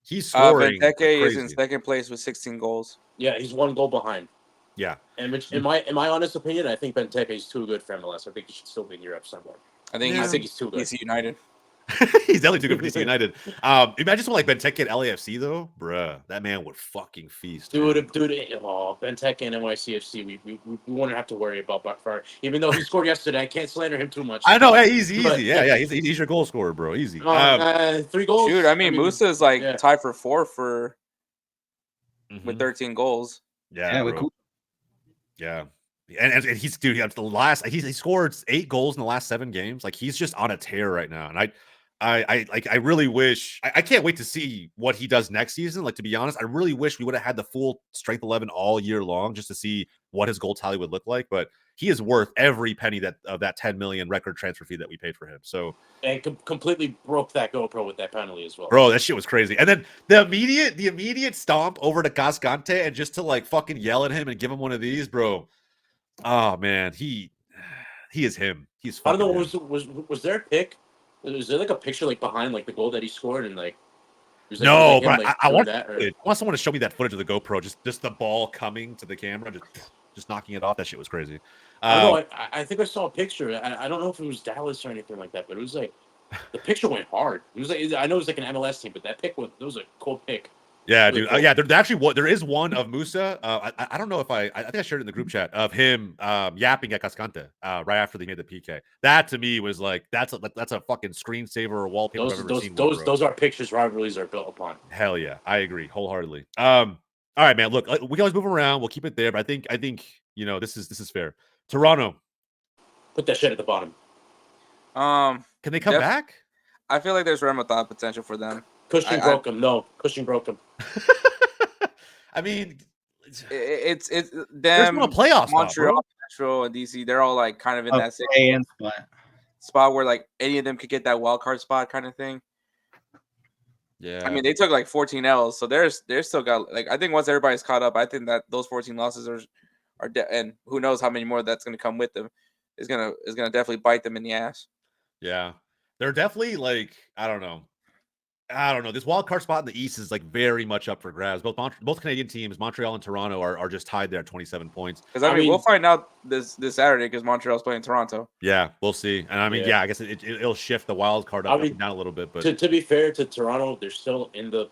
he's scoring. Benteke is in second place with 16 goals. Yeah, he's 1 goal behind. Yeah. And which, in my honest opinion, I think Benteke is too good for MLS. I think he should still be in Europe somewhere. I think he's too good. DC United. He's definitely too good for DC United. Imagine someone like Benteke at LAFC though, bruh. That man would fucking feast. Dude, Benteke and NYCFC, we wouldn't have to worry about Buckfire. Even though he scored yesterday, I can't slander him too much. I know, hey, easy. Yeah, he's your goal scorer, bro. Easy. 3 goals. Dude, I mean Musa is like tied for 4th with 13 goals. Yeah, cool. Yeah. And he's he scored 8 goals in the last 7 games. Like he's just on a tear right now. And I really wish I can't wait to see what he does next season. Like, to be honest, I really wish we would have had the full strength 11 all year long just to see what his goal tally would look like. But he is worth every penny of that 10 million record transfer fee that we paid for him. So and completely broke that GoPro with that penalty as well. Bro, that shit was crazy. And then the immediate stomp over to Cascante and just to like fucking yell at him and give him one of these, bro. Oh man, he is him. He's I don't know. Was there a pic? Was there like a picture like behind like the goal that he scored and like? No, but I want someone to show me that footage of the GoPro. Just the ball coming to the camera, just knocking it off. That shit was crazy. I think I saw a picture. I don't know if it was Dallas or anything like that, but it was like the picture went hard. It was like I know it was like an MLS team, but that was a cool pic. Yeah, dude. Cool. There is one of Musa. I don't know if I think I shared it in the group chat of him yapping at Cascante right after they made the PK. That to me was like that's a fucking screensaver or wallpaper I've ever seen. Those are pictures rivalries are built upon. Hell yeah, I agree wholeheartedly. All right, man. Look, we can always move around. We'll keep it there, but I think this is fair. Toronto, put that shit at the bottom. Can they come back? I feel like there's Ramadan potential for them. Cushing broke him. No, Cushing broke him. I mean, it's them. There's no playoffs. Montreal, Nashville, and DC. They're all like kind of in that same spot where like any of them could get that wild card spot kind of thing. Yeah. I mean, they took like 14 L's, so they're still got like I think once everybody's caught up, I think that those 14 losses are and who knows how many more that's going to come with them is gonna definitely bite them in the ass. Yeah, they're definitely like I don't know. This wild card spot in the East is like very much up for grabs. Both Canadian teams, Montreal and Toronto, are just tied there at 27 points. Because I mean, we'll find out this Saturday because Montreal's playing Toronto. Yeah, we'll see. And I mean, I guess it'll shift the wild card up and down a little bit. But to be fair to Toronto, they're still in the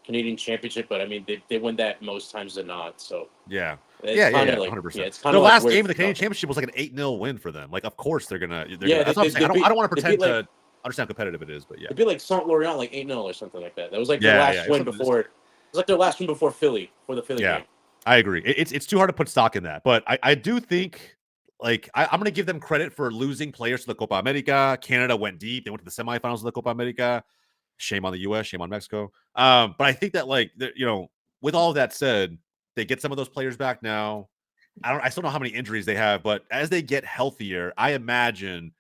Canadian Championship. But I mean, they win that most times than not. So yeah. It's 100%. Their last game of the Canadian Championship was like an 8-0 win for them. Like, of course they're gonna. That's what I'm saying. I don't want to pretend to understand how competitive it is, but yeah. It'd be like Saint Laurent, like 8-0 or something like that. That was like their last win before. It was like their last win before Philly, for the Philly game. I agree. It's too hard to put stock in that, but I do think like I'm going to give them credit for losing players to the Copa America. Canada went deep; they went to the semifinals of the Copa America. Shame on the U.S., shame on Mexico. But I think that like with all of that said, they get some of those players back now. I still don't know how many injuries they have, but as they get healthier, I imagine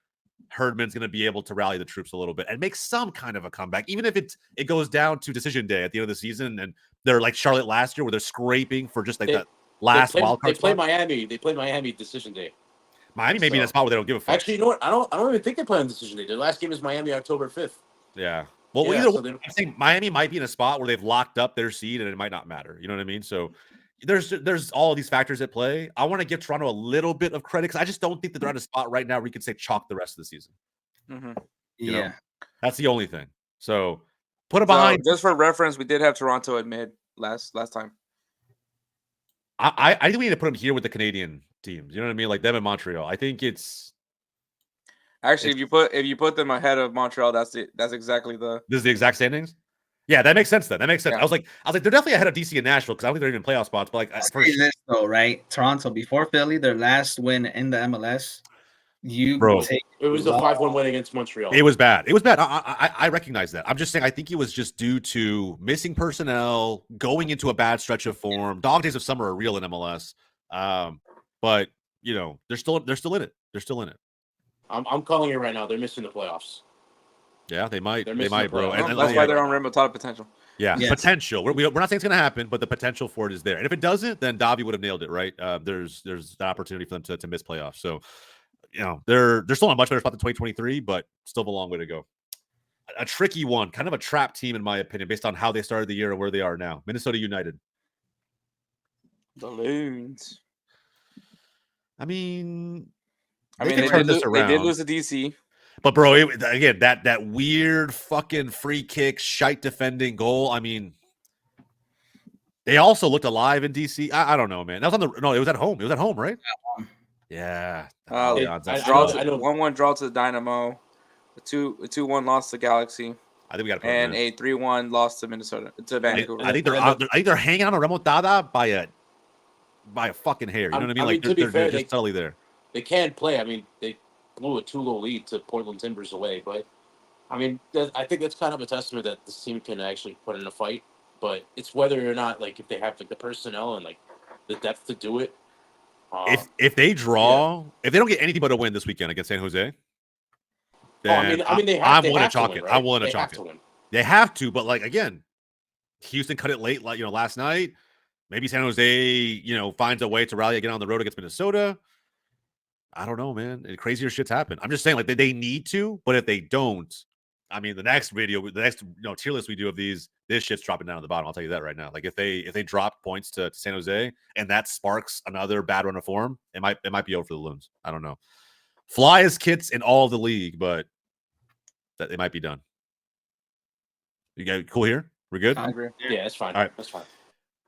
Herdman's going to be able to rally the troops a little bit and make some kind of a comeback, even if it goes down to decision day at the end of the season. And they're like Charlotte last year, where they're scraping for just like that last wild card. They play Miami. They play Miami decision day. Miami may be in a spot where they don't give a fuck. Actually, you know what? I don't even think they play on decision day. Their last game is Miami October 5th. Yeah. Well, I'm saying Miami might be in a spot where they've locked up their seed and it might not matter. You know what I mean? So there's all of these factors at play. I want to give Toronto a little bit of credit because I just don't think that they're at a spot right now where you could say chalk the rest of the season. Mm-hmm. You know? That's the only thing. So Put him So, behind. just for reference, we did have Toronto at mid last time. I think we need to put him here with the Canadian teams. You know what I mean? Like them in Montreal. I think it's Actually, if you put them ahead of Montreal, that's exactly the. This is the exact standings. Yeah, that makes sense. Then that makes sense. Yeah. I was like, they're definitely ahead of DC and Nashville because I don't think they're even playoff spots. But like, Say this though, right? Toronto before Philly, their last win in the MLS. Bro, Take It was a 5-1 win against Montreal. it was bad. It was bad. I recognize that. I'm just saying. I think it was just due to missing personnel, going into a bad stretch of form. Dog days of summer are real in MLS. But you know, they're still in it. They're still in it. I'm calling it right now. They're missing the playoffs. Yeah, they might. They're They missing might, the bro. playoffs. And That's why they're on Rainbow Top potential. Yeah, Yes. potential. We're not saying it's going to happen, but the potential for it is there. And if it doesn't, then Davi would have nailed it, right? There's the opportunity for them to miss playoffs. So, you know, they're still in a much better spot than 2023, but still have a long way to go. A tricky one, kind of a trap team, in my opinion, based on how they started the year and where they are now. Minnesota United. The Loons. I mean, They can turn this around. They did lose to DC. But bro, again, that weird fucking free kick, shite defending goal. I mean, they also looked alive in DC. I don't know, man. That was it was at home. It was at home, right? Yeah. I know. 1-1 draw to the Dynamo. A 2-1 loss to Galaxy. I think we got to and a 3-1 loss to Vancouver. I think they're hanging on a remontada by a fucking hair. You know what I mean? Like they're just totally there. They can play. I mean, they blew a 2-goal lead to Portland Timbers away, but I mean, I think that's kind of a testament that this team can actually put in a fight. But it's whether or not, like, if they have like the personnel and like the depth to do it. If they draw, if they don't get anything but a win this weekend against San Jose, then I mean, I'm willing to chalk it. I'm willing to chalk it. They have to, but like again, Houston cut it late, like last night. Maybe San Jose, finds a way to rally again on the road against Minnesota. I don't know, man. Crazier shit's happen. I'm just saying, like they need to, but if they don't, I mean, the next tier list we do of this shit's dropping down at the bottom. I'll tell you that right now. Like if they drop points to San Jose and that sparks another bad run of form, it might be over for the Loons. I don't know. Fly as kits in all of the league, but that they might be done. You guys cool here? We're good? I agree. Yeah, it's fine. All right. That's fine.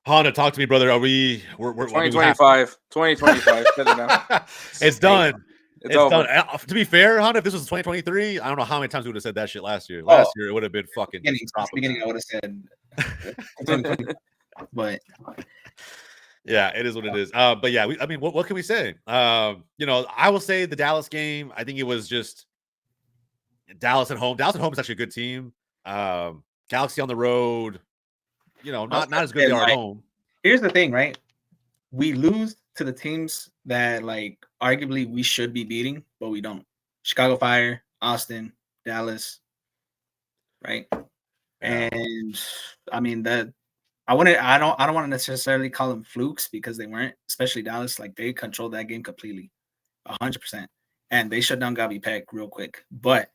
Honda, talk to me, brother. We're 2025. 2025. It's done. It's over. Done. To be fair, Honda, if this was 2023, I don't know how many times we would have said that shit last year. Last year, it would have been fucking. Beginning, I would have said. But yeah, it is what it is. But yeah, what can we say? I will say the Dallas game. I think it was just Dallas at home. Dallas at home is actually a good team. Galaxy on the road. Not as good as they are at home. Here's the thing, right? We lose to the teams that, like, arguably we should be beating, but we don't. Chicago Fire, Austin, Dallas, right? Yeah. And I mean that I don't want to necessarily call them flukes because they weren't, especially Dallas. Like they controlled that game completely, 100%, and they shut down Gavi Peck real quick. But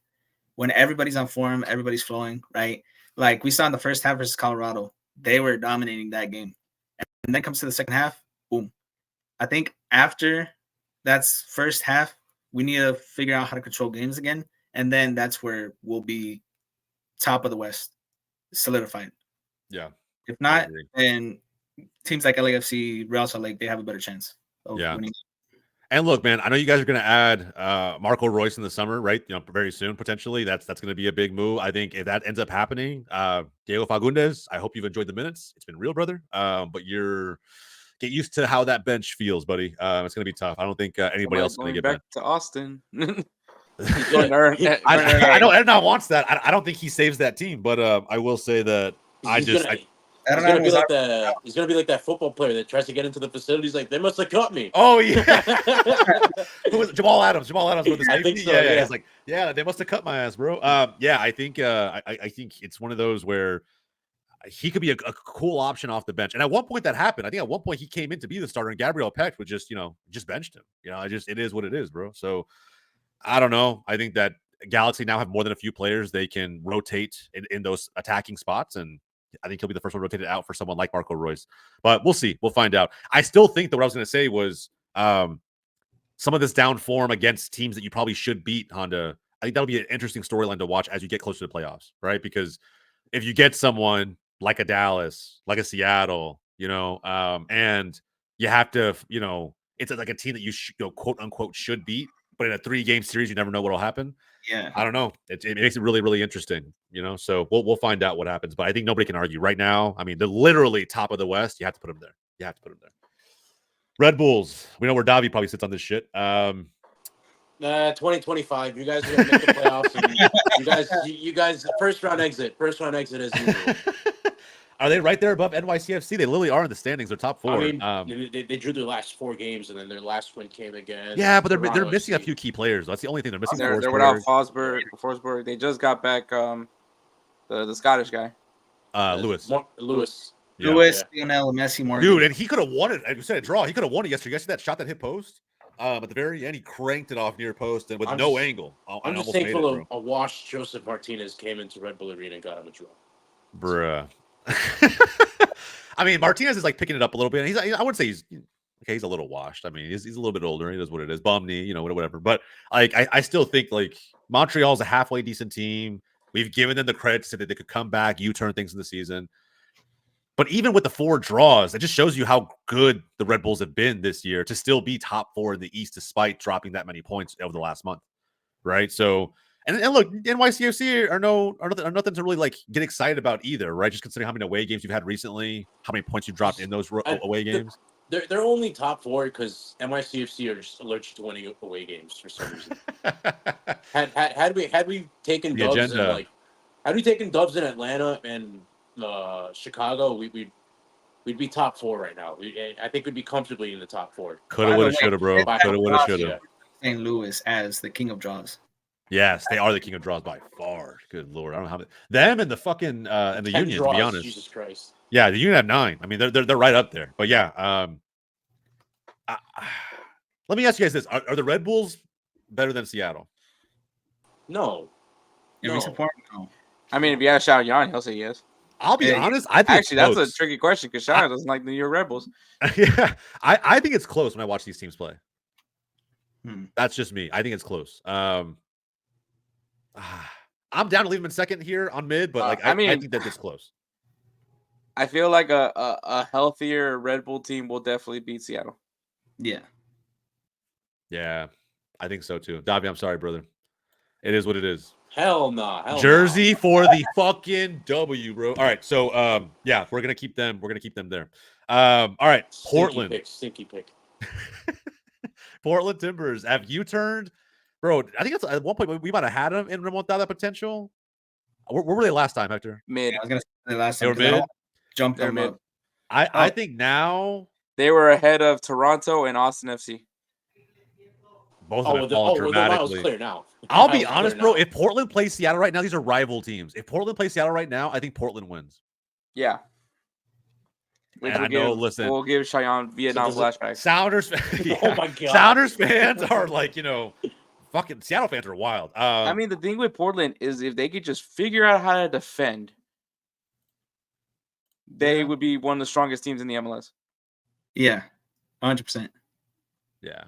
when everybody's on form, everybody's flowing, right? Like we saw in the first half versus Colorado, they were dominating that game, and then comes to the second half, boom. I think after that's first half, we need to figure out how to control games again, and then that's where we'll be top of the West, solidified. Yeah. If not, then teams like LAFC, Real Salt Lake, they have a better chance of winning. And look, man, I know you guys are going to add Marco Royce in the summer, right? Very soon, potentially. That's going to be a big move. I think if that ends up happening, Diego Fagundes, I hope you've enjoyed the minutes. It's been real, brother. But get used to how that bench feels, buddy. It's going to be tough. I don't think anybody else is going to get back to Austin. I know Edna wants that. I don't think he saves that team, but I will say that He's gonna be like that football player that tries to get into the facilities. Like they must have cut me. Oh yeah, who was it? Jamal Adams with his safety. So, yeah. He's like, yeah, they must have cut my ass, bro. I think I think it's one of those where he could be a cool option off the bench. And at one point that happened. I think at one point he came in to be the starter, and Gabriel Peck would just benched him. It is what it is, bro. So I don't know. I think that Galaxy now have more than a few players they can rotate in those attacking spots, and I think he'll be the first one rotated out for someone like Marco Royce. But we'll see. We'll find out. I still think that what I was going to say was some of this down form against teams that you probably should beat, Honda. I think that'll be an interesting storyline to watch as you get closer to the playoffs, right? Because if you get someone like a Dallas, like a Seattle, and you have to, it's like a team that you quote unquote should beat, but in a 3-game series, you never know what will happen. Yeah, I don't know. It makes it really, really interesting, So we'll find out what happens. But I think nobody can argue right now. I mean, they're literally top of the West. You have to put them there. Red Bulls. We know where Davi probably sits on this shit. 2025. You guys are gonna make the playoffs, and you guys, first round exit as usual. Are they right there above NYCFC? They literally are in the standings. They're top 4. I mean, they drew their last 4 games, and then their last win came again. Yeah, but they're missing a few key players. That's the only thing they're missing. They're without Forsberg. They just got back the Scottish guy. Lewis. Lewis, Yeah. Lionel Messi, Morgan. Dude, and he could have won it. I said a draw. He could have won it yesterday. You guys see that shot that hit post? At the very end, he cranked it off near post and with no angle. I'm just thankful a washed Joseph Martinez came into Red Bull Arena and got him a draw. Bruh. I mean, Martinez is like picking it up a little bit. And I wouldn't say he's a little washed. I mean, he's a little bit older. He does what it is. Bum knee, whatever. But I still think like Montreal's a halfway decent team. We've given them the credit to say that they could come back, U-turn things in the season. But even with the 4 draws, it just shows you how good the Red Bulls have been this year to still be top 4 in the East despite dropping that many points over the last month, right? So, and look, NYCFC are nothing to really like get excited about either, right? Just considering how many away games you've had recently, how many points you've dropped in those away games. They're only top 4 because NYCFC are just allergic to winning away games for some reason. had we taken dubs in Atlanta and Chicago, we'd be top 4 right now. I think we'd be comfortably in the top 4. Coulda, woulda, shoulda, bro. Coulda, woulda, shoulda. St. Louis as the king of draws. Yes, they are the king of draws by far. Good Lord, I don't know how them and the fucking and the Union, draws, to be honest. Jesus Christ. Yeah, the Union have 9. I mean, they're right up there. But yeah, let me ask you guys this: Are the Red Bulls better than Seattle? No. If we support, no. I mean, if you ask Shao Yan, he'll say yes. I'll be honest. I think actually that's a tricky question because Shao doesn't like the New York Red Bulls. Yeah, I think it's close when I watch these teams play. That's just me. I think it's close. I'm down to leave them in second here on mid, but I think that it's close. I feel like a healthier Red Bull team will definitely beat Seattle. Yeah. Yeah, I think so too. Davi, I'm sorry, brother. It is what it is. Hell no. Jersey for the fucking W, bro. All right, so yeah, we're gonna keep them. We're gonna keep them there. All right, Portland. Stinky pick. Portland Timbers. Have you turned, bro? I think at one point we might have had them in Remontada potential. Where were they last time, Hector? Mid. I was gonna say last time. They were mid. Jumped them mid. up. I think now they were ahead of Toronto and Austin FC. Both of them fall dramatically. Clear now. I'll be honest, bro. If Portland plays Seattle right now, these are rival teams. If Portland plays Seattle right now, I think Portland wins. Yeah. We'll give Cheyenne Vietnam flashbacks. Sounders, yeah. Oh my god. Sounders fans are like, fucking Seattle fans are wild. I mean, the thing with Portland is if they could just figure out how to defend, they would be one of the strongest teams in the MLS. Yeah, 100%. Yeah,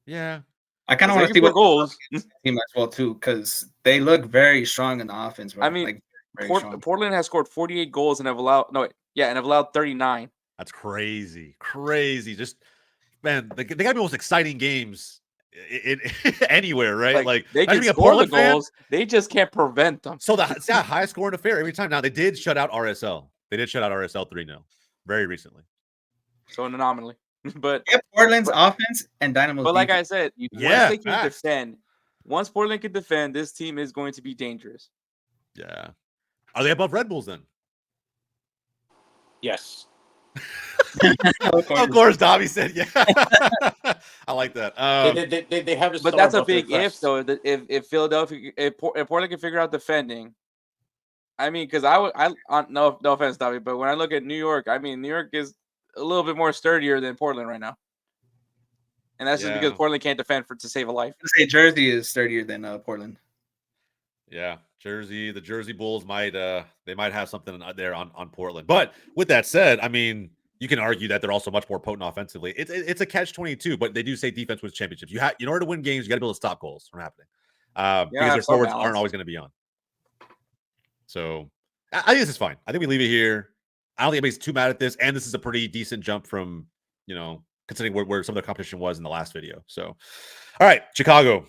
yeah. I kind of want to see what goals team as well too, because they look very strong in the offense. Bro. I mean, Portland has scored 48 goals and have allowed 39. That's crazy. Just man, they got to be the most exciting games anywhere, right? Like they can score the goals, they just can't prevent them. So it's a high scoring affair every time. Now they did shut out RSL. They did shut out RSL 3-0 very recently. So an anomaly. But Portland's offense and Dynamo's But like I said, once Portland can defend, this team is going to be dangerous. Yeah. Are they above Red Bulls then? Yes. Of course, Davi said yeah. I like that. They have a but that's a big if though. If Philadelphia, if Portland can figure out defending, I mean, because no offense, Davi, but when I look at New York, I mean, New York is a little bit more sturdier than Portland right now, and that's just because Portland can't defend to save a life. I say Jersey is sturdier than Portland. Yeah, the Jersey Bulls might have something there on Portland. But with that said, I mean, you can argue that they're also much more potent offensively. It's a catch-22, but they do say defense wins championships. In order to win games, you got to be able to stop goals from happening. Because their forwards aren't always going to be on. So I think this is fine. I think we leave it here. I don't think anybody's too mad at this, and this is a pretty decent jump from, considering where some of the competition was in the last video. So, all right, Chicago.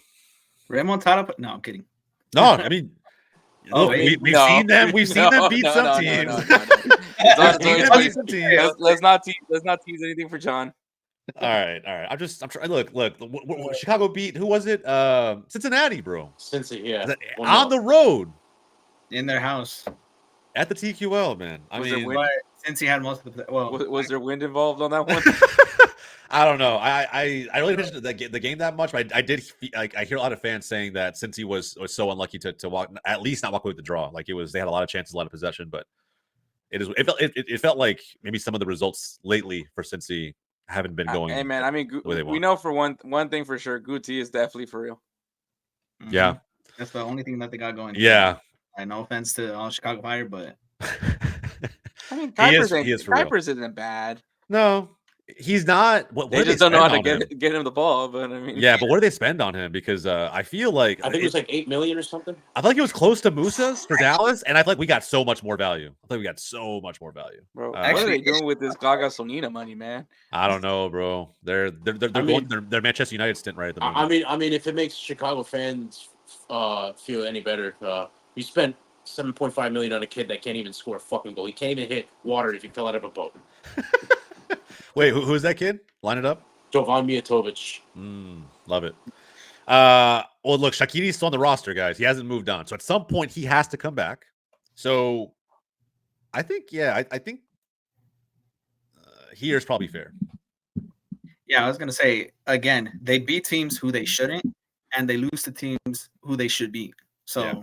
Remontada? No, I'm kidding. No, I mean, look, we've seen them. We've seen them beat some teams. Let's not tease anything for John. All right. I'm trying. Look. Chicago beat, who was it? Cincinnati, bro. Cincinnati, yeah. On the road. In their house. At the TQL, man. Since he had most of the was there wind involved on that one? I don't know. I really didn't mention the game that much, but I did. I hear a lot of fans saying that since he was so unlucky to walk, at least not walk away with the draw. Like they had a lot of chances, a lot of possession, but it felt like maybe some of the results lately for Cincy haven't been going. Hey man, I mean, we know for one thing for sure, Guti is definitely for real. Mm-hmm. Yeah, that's the only thing that they got going. Yeah, no offense to all Chicago Fire, but I mean, Kuipers isn't bad. No, he's not. They just don't know how to get him the ball. But I mean, yeah. But what do they spend on him? Because I feel like I think it was like $8 million or something. I feel like it was close to Musa's for Dallas, and I feel like we got so much more value. Bro. What are they doing with this Gaga Sonina money, man? I don't know, bro. They're going their Manchester United stint right at the moment. I mean, if it makes Chicago fans feel any better, we spent $7.5 million on a kid that can't even score a fucking goal. He can't even hit water if he fell out of a boat. Wait, who's that kid? Line it up. Jovan Mijatovic. Love it. Well, look, Shaqiri's still on the roster, guys. He hasn't moved on. So at some point, he has to come back. So I think, I think here's probably fair. Yeah, I was going to say, again, they beat teams who they shouldn't, and they lose to teams who they should beat. So, yeah.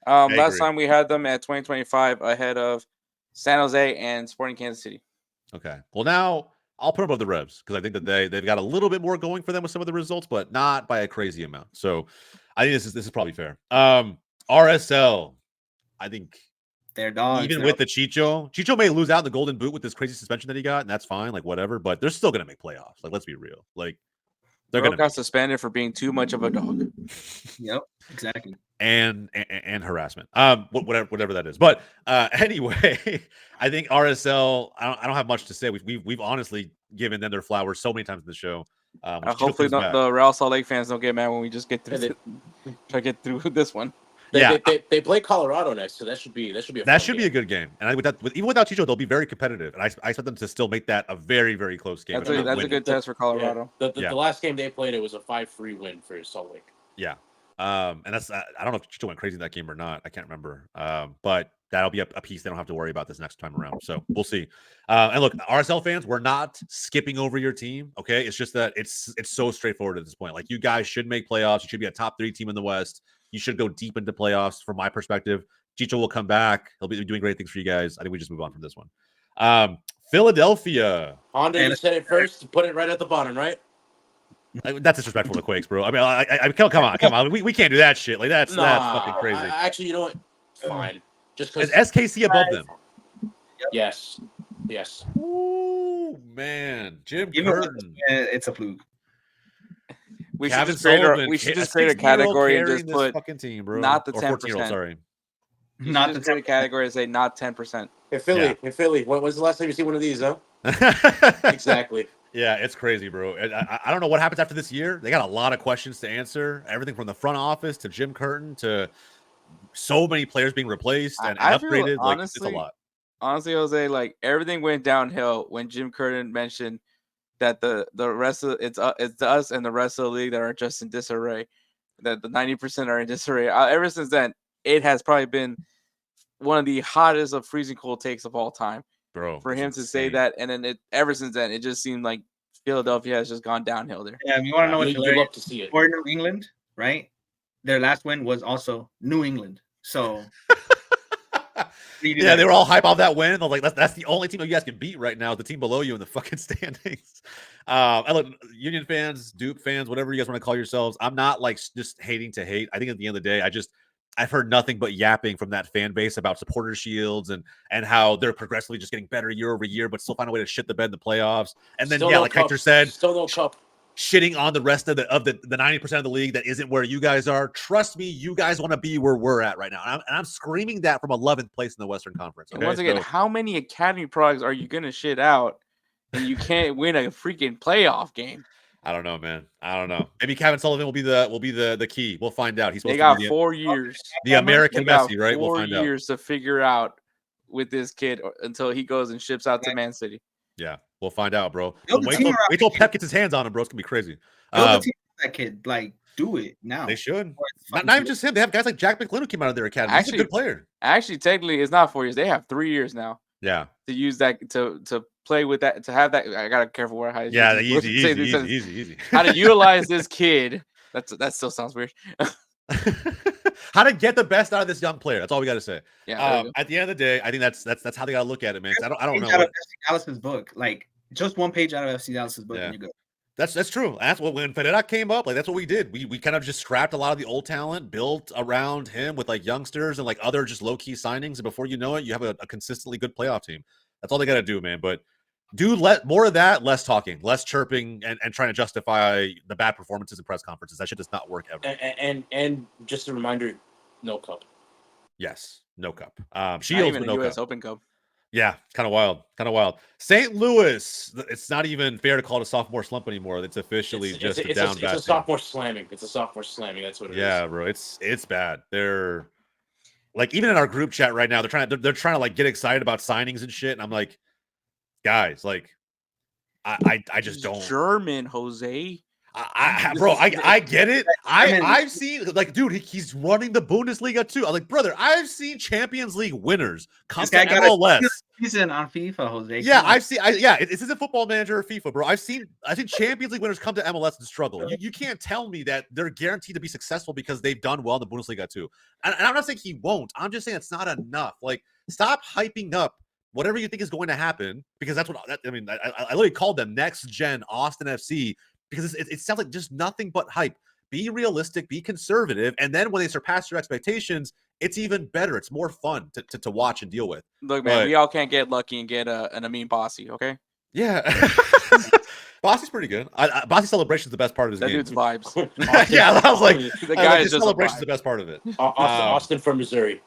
Last time we had them at 2025 ahead of San Jose and Sporting Kansas City. Okay. Well, now I'll put them above the Revs because I think that they've got a little bit more going for them with some of the results, but not by a crazy amount. So I think this is probably fair. RSL, I think they're dogs. Even with the Chicho may lose out in the Golden Boot with this crazy suspension that he got, and that's fine, like whatever. But they're still gonna make playoffs. Like, let's be real. Like they're gonna got suspended for being too much of a dog. Yep, exactly. And harassment, whatever that is. But anyway, I think RSL. I don't have much to say. We've honestly given them their flowers so many times in the show. Hopefully, the Real Salt Lake fans don't get mad when we just get through try to get through this one. They play Colorado next, so that should be a good game. And even without Chicho, they'll be very competitive. And I expect them to still make that a very, very close game. That's a good test for Colorado. Yeah. The last game they played, it was a 5-3 win for Salt Lake. Yeah. And that's I don't know if Chicho went crazy in that game or not. I can't remember. But that'll be a piece they don't have to worry about this next time around. So we'll see. And look, RSL fans, we're not skipping over your team. Okay, it's just that it's so straightforward at this point. Like, you guys should make playoffs. You should be a top 3 team in the West. You should go deep into playoffs. From my perspective, Chicho will come back. He'll be doing great things for you guys. I think we just move on from this one. Philadelphia. Honda, you said it first. Put it right at the bottom, right? That's disrespectful to Quakes, bro. I mean, I come on. We can't do that shit. Like that's fucking crazy. Actually, you know what? Fine. Just because is SKC above them? Yes. Ooh, man, Jim Curtin. It's a fluke. We should just create a category and just put fucking team, bro. Not the 10%. Sorry, not the 10% category. Say not 10%. Hey Philly. When was the last time you see one of these? Huh? Exactly. Yeah, it's crazy, bro. I don't know what happens after this year. They got a lot of questions to answer. Everything from the front office to Jim Curtin to so many players being replaced and upgraded. Honestly, it's a lot. Honestly, Jose, like everything went downhill when Jim Curtin mentioned that the rest of it's us and the rest of the league that are just in disarray. That the 90% are in disarray. Ever since then, it has probably been one of the hottest of freezing cold takes of all time. Bro, for him to say that, and then ever since then, it just seemed like Philadelphia has just gone downhill there. Yeah, you want to know what you'd love to see it for New England, right? Their last win was also New England, so yeah, they were all hype off that win. They're like, that's the only team you guys can beat right now. The team below you in the fucking standings. I look, Union fans, Duke fans, whatever you guys want to call yourselves. I'm not like just hating to hate. I think at the end of the day, I've heard nothing but yapping from that fan base about supporter shields and how they're progressively just getting better year over year, but still find a way to shit the bed in the playoffs. And then, like Hector said, still no cup. shitting on the rest of the 90% of the league that isn't where you guys are. Trust me, you guys want to be where we're at right now. And I'm screaming that from 11th place in the Western Conference. Okay? And once again, how many academy products are you gonna shit out and you can't win a freaking playoff game? I don't know, man. I don't know. Maybe Kevin Sullivan will be the key. We'll find out. He's supposed they got to be 4 years. The American Messi, right? We'll find out. 4 years to figure out with this kid until he goes and ships out to Man City. Yeah, we'll find out, bro. Wait till Pep gets his hands on him, bro. It's gonna be crazy. That kid, like, do it now. They should. Not even just him. They have guys like Jack McLean who came out of their academy. He's a good player. Actually, technically, it's not 4 years. They have 3 years now. Yeah. To use that to play with that, to have that. I gotta careful where I easy. How to utilize this kid. That still sounds weird. How to get the best out of this young player. That's all we got to say. Yeah. At the end of the day, I think that's how they got to look at it, man. I don't know. Out of FC Dallas's book, like just one page out of FC Dallas's book, and you go. That's true. That's what when Federa came up, like that's what we did. We kind of just scrapped a lot of the old talent, built around him with like youngsters and like other just low key signings, and before you know it, you have a consistently good playoff team. That's all they got to do, man. But more of that, less talking, less chirping, and trying to justify the bad performances in press conferences. That shit does not work ever. And just a reminder, no cup. Yes, no cup. Shields, not even a U.S. Open Cup. Yeah, kind of wild. St. Louis, it's not even fair to call it a sophomore slump anymore. It's officially just a down bad. It's a sophomore slamming. That's what it is. Yeah, bro, it's bad. They're like, even in our group chat right now, they're trying to like get excited about signings and shit, and I'm like, guys, like, I just don't. German, Jose. I get it. I've seen, like, dude, he's running the Bundesliga too. I'm like, brother, I've seen Champions League winners come to MLS. Season on FIFA, Jose. Yeah, this isn't Football Manager or FIFA, bro. I've seen Champions League winners come to MLS and struggle. You can't tell me that they're guaranteed to be successful because they've done well in the Bundesliga too. And I'm not saying he won't. I'm just saying it's not enough. Like, stop hyping up whatever you think is going to happen, because that's what I mean. I literally called them next gen Austin FC because it sounds like just nothing but hype. Be realistic, be conservative, and then when they surpass your expectations, it's even better. It's more fun to watch and deal with. Look, man, we all can't get lucky and get an Amin Bossy, okay? Yeah. Bossy's pretty good. Bossy Celebration is the best part of his game. That dude's vibes. Yeah, I was like, the guy is just Celebration is the best part of it. Austin from Missouri.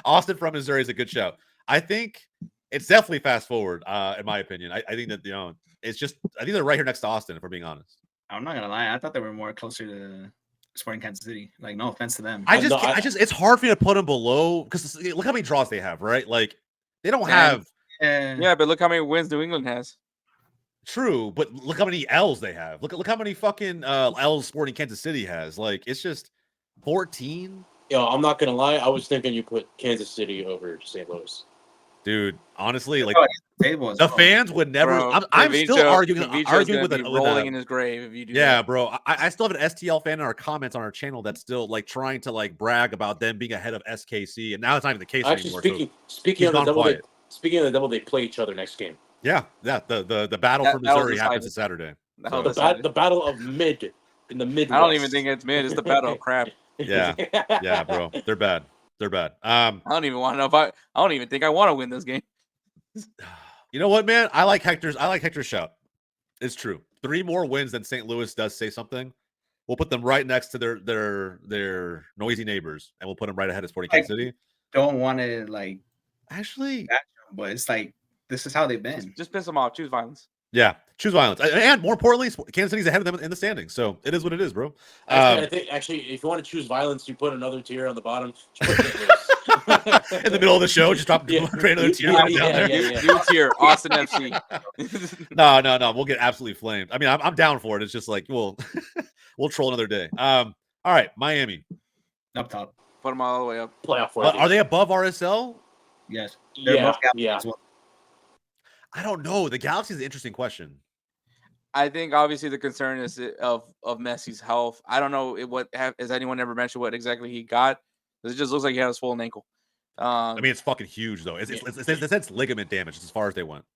Austin from Missouri is a good shout. I think it's definitely fast forward, in my opinion. I think that, it's just, I think they're right here next to Austin, if we're being honest. I'm not gonna lie, I thought they were more closer to Sporting Kansas City. Like, no offense to them. It's hard for me to put them below, because look how many draws they have, right? Like, they don't have. Yeah, but look how many wins New England has. True, but look how many L's they have. Look how many fucking L's Sporting Kansas City has. Like, it's just 14. Yo, I'm not gonna lie. I was thinking you put Kansas City over St. Louis. Dude, honestly, like, the fans would never. Bro, I'm still arguing with rolling in his grave if you do. Yeah, that. bro. I still have an STL fan in our comments on our channel that's still like trying to like brag about them being ahead of SKC, and now it's not even the case anymore. Speaking of the double, they play each other next game. Yeah. The battle for Missouri happens this Saturday. The battle of mid in the Midwest. I don't even think it's mid. It's the battle of crap. Yeah, bro. They're bad. I don't even want to know if I don't even think I want to win this game. You know what, man? I like Hector's shout. It's true. 3 more wins than St. Louis does say something. We'll put them right next to their noisy neighbors, and we'll put them right ahead of Sporting Kansas City. Don't want to like actually, but it's like this is how they've been. Just piss them off. Choose violence. Yeah, choose violence, and more importantly, Kansas City's ahead of them in the standings. So it is what it is, bro. I think actually, if you want to choose violence, you put another tier on the bottom. In the middle of the show, just create another tier down there. New tier, Austin FC. No, we'll get absolutely flamed. I mean, I'm down for it. It's just like we'll troll another day. All right, Miami up top. Put them all the way up. Playoff. Are they above RSL? Yes. Yeah. I don't know. The Galaxy is an interesting question. I think obviously the concern is of Messi's health. I don't know has anyone ever mentioned what exactly he got. It just looks like he had a swollen ankle. I mean, it's fucking huge though. It's ligament damage. It's as far as they went.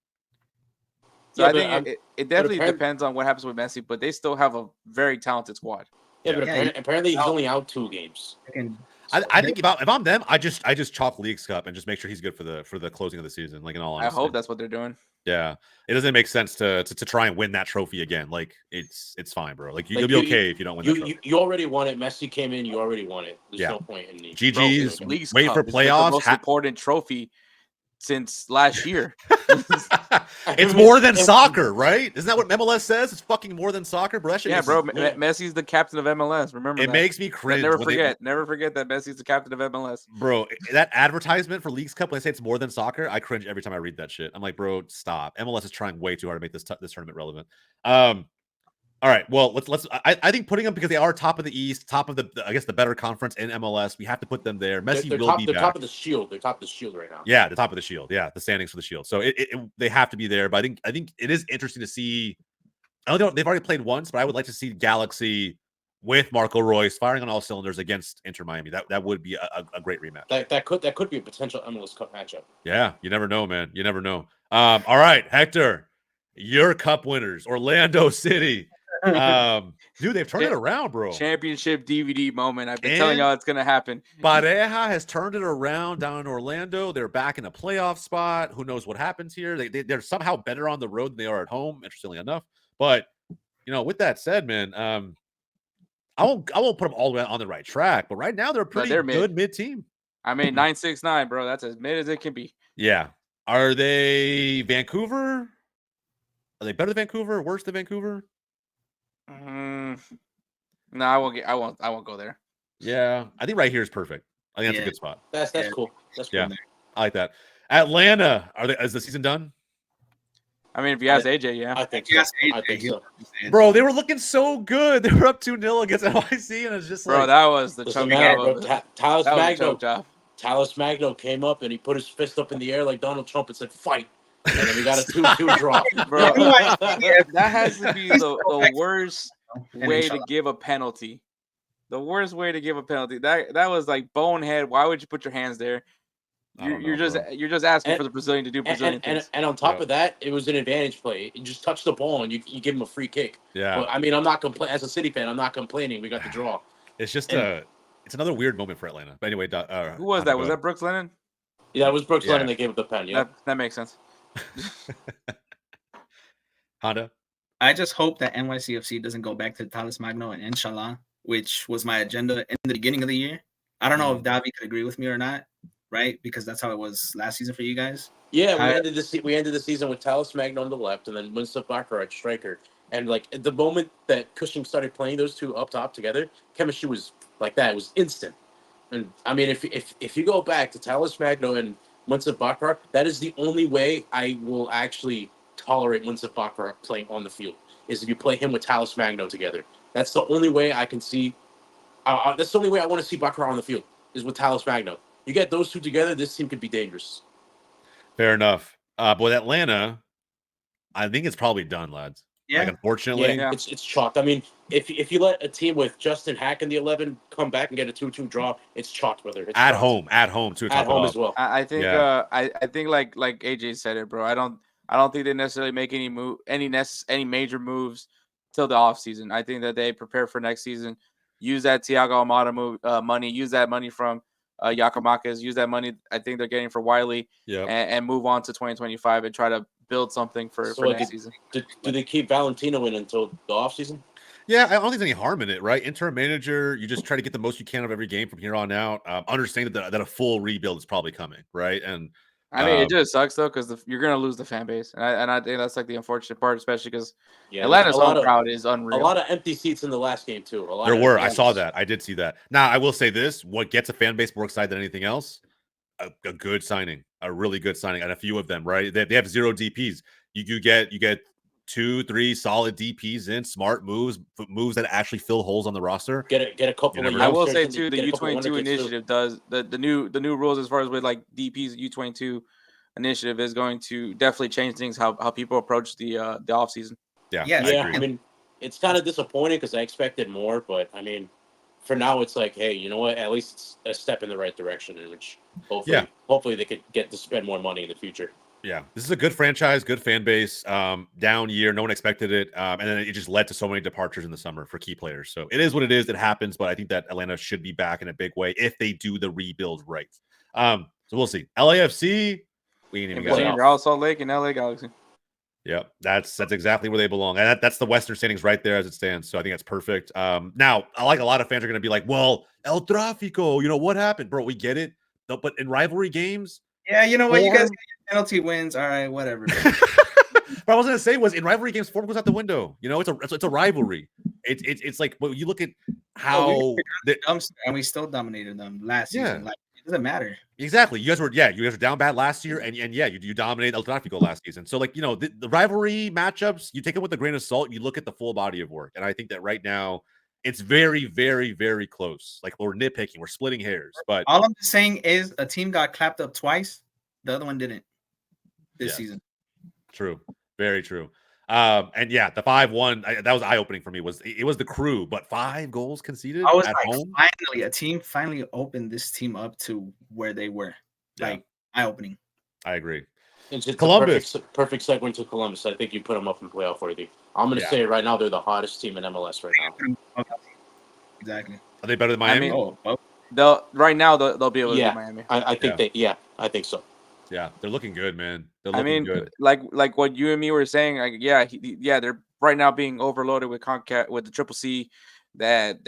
So I think it definitely depends on what happens with Messi, but they still have a very talented squad. Yeah, but apparently he's only out 2 games. I think if I'm them, I just chalk Leagues Cup and just make sure he's good for the closing of the season. Like, in all honesty, I hope that's what they're doing. Yeah, it doesn't make sense to try and win that trophy again. Like it's fine, bro. Like you'll be okay if you don't win that trophy. You already won it. Messi came in. You already won it. There's Yeah. no point in the GG's. Leagues Wait Cup for is playoffs. the most important trophy since last year. It's more than soccer, right? Isn't that what MLS says? It's fucking more than soccer, bro. That shit Yeah, makes bro. me- Messi's the captain of MLS. Remember It that. makes me cringe. Never when forget. Never forget that Messi's the captain of MLS. Bro, that advertisement for Leagues Cup, when they say it's more than soccer, I cringe every time I read that shit. I'm like, bro, stop. MLS is trying way too hard to make this tournament relevant. All right, well, let's. I think putting them because they are top of the East, top of I guess the better conference in MLS. We have to put them there. Messi they're will top, be they're back. top of the Shield. They're top of the Shield right now. Yeah, the top of the Shield. Yeah, the standings for the Shield. So they have to be there. But I think it is interesting to see. I don't know, they've already played once, but I would like to see Galaxy with Marco Reus firing on all cylinders against Inter Miami. That would be a great rematch. That could be a potential MLS Cup matchup. Yeah, you never know, man. You never know. All right, Hector, your Cup winners, Orlando City. Dude, they've turned it around, bro. Championship DVD moment. I've been telling y'all it's gonna happen. Pareja has turned it around down in Orlando. They're back in a playoff spot. Who knows what happens here? They're somehow better on the road than they are at home, interestingly enough. But with that said, man, I won't put them all the way on the right track, but right now they're a pretty good mid team. I mean, 969, bro. That's as mid as it can be. Yeah. Are they Vancouver? Are they better than Vancouver? Worse than Vancouver? No, I won't go there. Yeah, I think right here is perfect. I think that's a good spot. That's cool. That's cool. Yeah, I like that. Atlanta, is the season done? I mean, if you ask AJ, yeah. I think so. I think so. Bro, they were looking so good. They were up 2-0 against NYC, and it's just bro, that was the choke job. Tallis Magno came up and he put his fist up in the air like Donald Trump and said, "Fight." And then we got a 2-2 draw. Bro, that has to be the worst way to give a penalty. The worst way to give a penalty. That was like bonehead. Why would you put your hands there? You're just asking for the Brazilian to do Brazilian things. And on top of that, it was an advantage play. You just touch the ball and you give him a free kick. Yeah. But, I mean, I'm not complaining. As a City fan, I'm not complaining. We got the draw. It's just it's another weird moment for Atlanta. But anyway, who was that? Was that Brooks Lennon? Yeah, it was Brooks Lennon that gave up the pen. Yeah, that makes sense. Honda. I just hope that NYCFC doesn't go back to Tallis Magno and Inshallah, which was my agenda in the beginning of the year. I don't know if Davi could agree with me or not, right? Because that's how it was last season for you guys. Yeah, we ended the season with Tallis Magno on the left and then Mustafa Bakar at striker. And like at the moment that Cushing started playing those two up top together, chemistry was like that. It was instant. And I mean, if you go back to Tallis Magno and Mustafa Bakar, that is the only way I will actually tolerate Mustafa Bakar playing on the field, is if you play him with Tallis Magno together. That's the only way I can see. That's the only way I want to see Bakar on the field, is with Tallis Magno. You get those two together, this team could be dangerous. Fair enough. But with Atlanta, I think it's probably done, lads. Yeah. Like, unfortunately. Yeah, it's chalked. I mean, if you let a team with Justin Hack in the 11 come back and get a 2-2 draw, it's chalked, brother. It's at chalked. home too. At home as well. I think I think like AJ said it, bro. I don't think they necessarily make any major moves till the offseason. I think that they prepare for next season. Use that Thiago Almada money. Use that money from Giakoumakis. Use that money I think they're getting for Wiley. Yeah. And move on to 2025 and try to build something for next season. Do they keep Valentino in until the offseason? Yeah, I don't think there's any harm in it, right? Interim manager, you just try to get the most you can of every game from here on out. Understanding that a full rebuild is probably coming, right? And I mean, it just sucks though because you're gonna lose the fan base, and I think that's like the unfortunate part, especially because Atlanta's home crowd is unreal. A lot of empty seats in the last game too. There were. I saw that. I did see that. Now I will say this: what gets a fan base more excited than anything else? A good signing, a really good signing, and a few of them, right? They have 0 DPs. You get 2-3 solid DPs in, smart moves that actually fill holes on the roster. Get a couple. I will say too, the U22 initiative does the new rules as far as with like DPs U22 initiative is going to definitely change things how people approach the off season. Yeah. I mean, it's kind of disappointing because I expected more, but I mean, for now it's like, hey, you know what? At least it's a step in the right direction, in which hopefully they could get to spend more money in the future. Yeah, this is a good franchise, good fan base. Down year, no one expected it, and then it just led to so many departures in the summer for key players. So it is what it is. It happens, but I think that Atlanta should be back in a big way if they do the rebuild right. So we'll see. LAFC, we ain't even got Real Salt Lake and LA Galaxy. Yep, that's exactly where they belong, and that's the Western standings right there as it stands. So I think that's perfect. Now, I like a lot of fans are going to be like, "Well, El Tráfico, what happened, bro? We get it, but in rivalry games, Yeah, you know what? You guys form- get your penalty wins. All right, whatever. What I was going to say was in rivalry games, form goes out the window. It's a rivalry. It's like when you look at how And we still dominated them last Yeah. season. Like, it doesn't matter. Exactly. You guys were down bad last year, and yeah, you dominated El Tráfico last season. So like the rivalry matchups, you take it with a grain of salt. You look at the full body of work, and I think that right now it's very, very, very close. Like we're nitpicking, we're splitting hairs, but All I'm saying is a team got clapped up twice. The other one didn't this season. True, very true. And yeah, the 5-1 that was eye opening for me. It was the Crew, but 5 goals conceded I was at like, home. finally, a team finally opened this team up to where they were. Like eye opening. I agree. It's just Columbus, perfect segue into Columbus. I think you put them up in playoff worthy. I'm going to say right now they're the hottest team in MLS right now. Exactly. Are they better than Miami? They'll be able to beat Miami. I think I think so. Yeah, they're looking good, man. They're looking good. Like what you and me were saying. Like, they're right now being overloaded with with the Triple C, that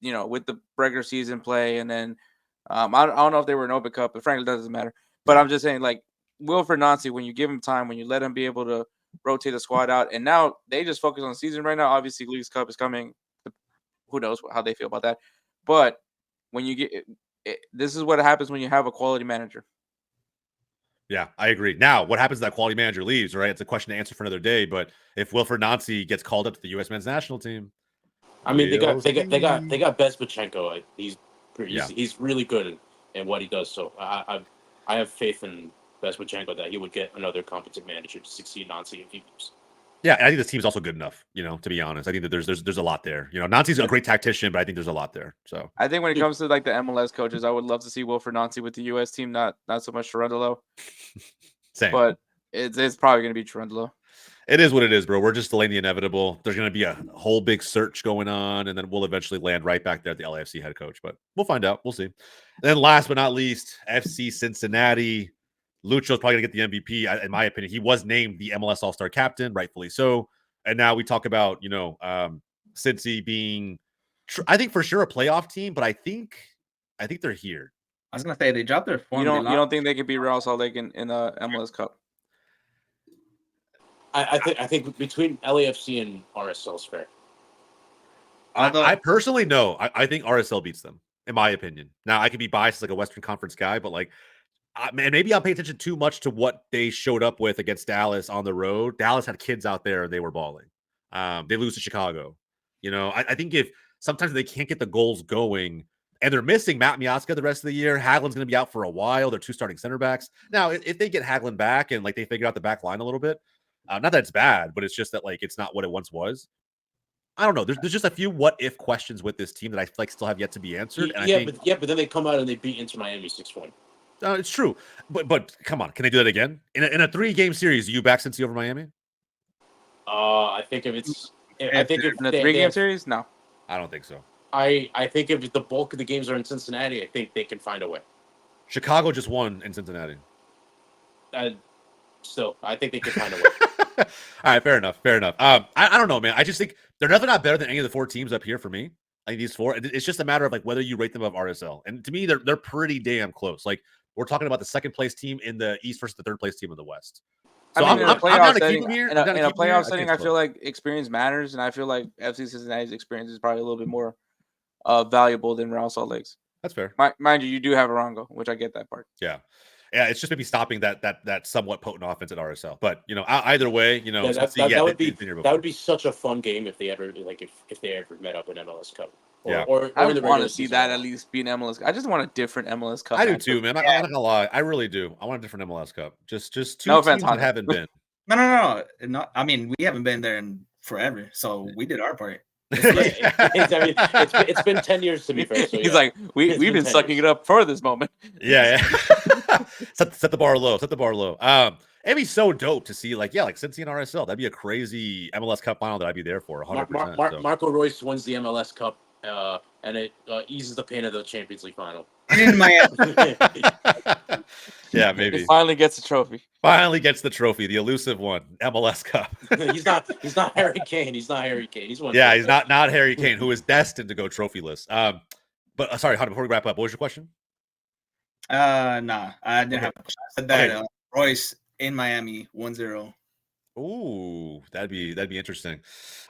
with the regular season play, and then I don't know if they were an Open Cup, but frankly, it doesn't matter. But I'm just saying, like Wilfred Nancy, when you give him time, when you let him be able to rotate the squad out, and now they just focus on the season right now. Obviously, Leagues Cup is coming. Who knows how they feel about that? But when you get this is what happens when you have a quality manager. Yeah, I agree. Now, what happens if that quality manager leaves, right? It's a question to answer for another day. But if Wilfred Nancy gets called up to the U.S. men's national team, I mean, they got Bezpachenko. He's really good in what he does. So I have faith in Bezpachenko that he would get another competent manager to succeed Nancy if he leaves. Yeah, I think this team's also good enough, to be honest. I think that there's a lot there. Nancy's a great tactician, but I think there's a lot there. So I think when it comes to like the MLS coaches, I would love to see Wilfred Nancy with the U.S. team, not so much Cherundolo. Same. But it's probably going to be Cherundolo. It is what it is, bro. We're just delaying the inevitable. There's going to be a whole big search going on, and then we'll eventually land right back there at the LAFC head coach. But we'll find out. We'll see. And then last but not least, FC Cincinnati. Lucho's probably going to get the MVP, in my opinion. He was named the MLS All-Star captain, rightfully so. And now we talk about, Cincy being, I think for sure a playoff team, but I think they're here. I was going to say they dropped their form. You don't think they could beat Real Salt Lake in the MLS Cup? I think between LAFC and RSL is fair. I personally know. I think RSL beats them, in my opinion. Now, I could be biased like a Western Conference guy, but man, maybe I'll pay attention too much to what they showed up with against Dallas on the road. Dallas had kids out there and they were balling. They lose to Chicago. I think if sometimes they can't get the goals going and they're missing Matt Miazga the rest of the year, Hagelin's going to be out for a while. They're 2 starting center backs. Now, if they get Hagelin back and they figure out the back line a little bit, not that it's bad, but it's just that it's not what it once was. I don't know. There's just a few what if questions with this team that I feel like still have yet to be answered. And but then they come out and they beat Inter Miami 6-1. It's true, but come on, can they do that again in a 3-game series? Are you back Cincy over Miami? I think if it's in a 3-game series, no, I don't think so. I think if the bulk of the games are in Cincinnati, I think they can find a way. Chicago just won in Cincinnati. Still, I think they can find a way. All right, fair enough. I don't know, man. I just think they're definitely not better than any of the 4 teams up here for me. I think these 4. It's just a matter of whether you rate them above RSL, and to me, they're pretty damn close. We're talking about the 2nd place team in the East versus the 3rd place team in the West. So I'm down to keep them here. In a playoff setting, I feel like experience matters, and I feel like FC Cincinnati's experience is probably a little bit more valuable than Real Salt Lake's. That's fair. Mind you do have Arango, which I get that part. Yeah, it's just maybe stopping that somewhat potent offense at RSL. But either way, that would be such a fun game if they ever if they ever met up in MLS Cup. Or I want to see that at least be an MLS Cup. I just want a different MLS Cup. I do too, man. I'm not gonna lie, I really do. I want a different MLS Up. Just 2 teams that haven't been. No. I mean, we haven't been there in forever, so we did our part. It's been 10 years to be fair. So He's like, we've been sucking it up for this moment. Yeah. Set the bar low. It'd be so dope to see Cincy and RSL. That'd be a crazy MLS Cup final that I'd be there for 100%. Marco Royce wins the MLS Cup, and it eases the pain of the Champions League final. In Miami. Yeah, He maybe. finally gets a trophy. Finally gets the trophy, the elusive one, MLS Cup. He's not Harry Kane. He's not Harry Kane. He's one. Yeah, he's not Harry Kane, who is destined to go trophyless. But sorry, Hunter, before we wrap up, what was your question? Nah, I didn't have. I said that Okay. Royce in Miami 1-0. Ooh, that'd be interesting.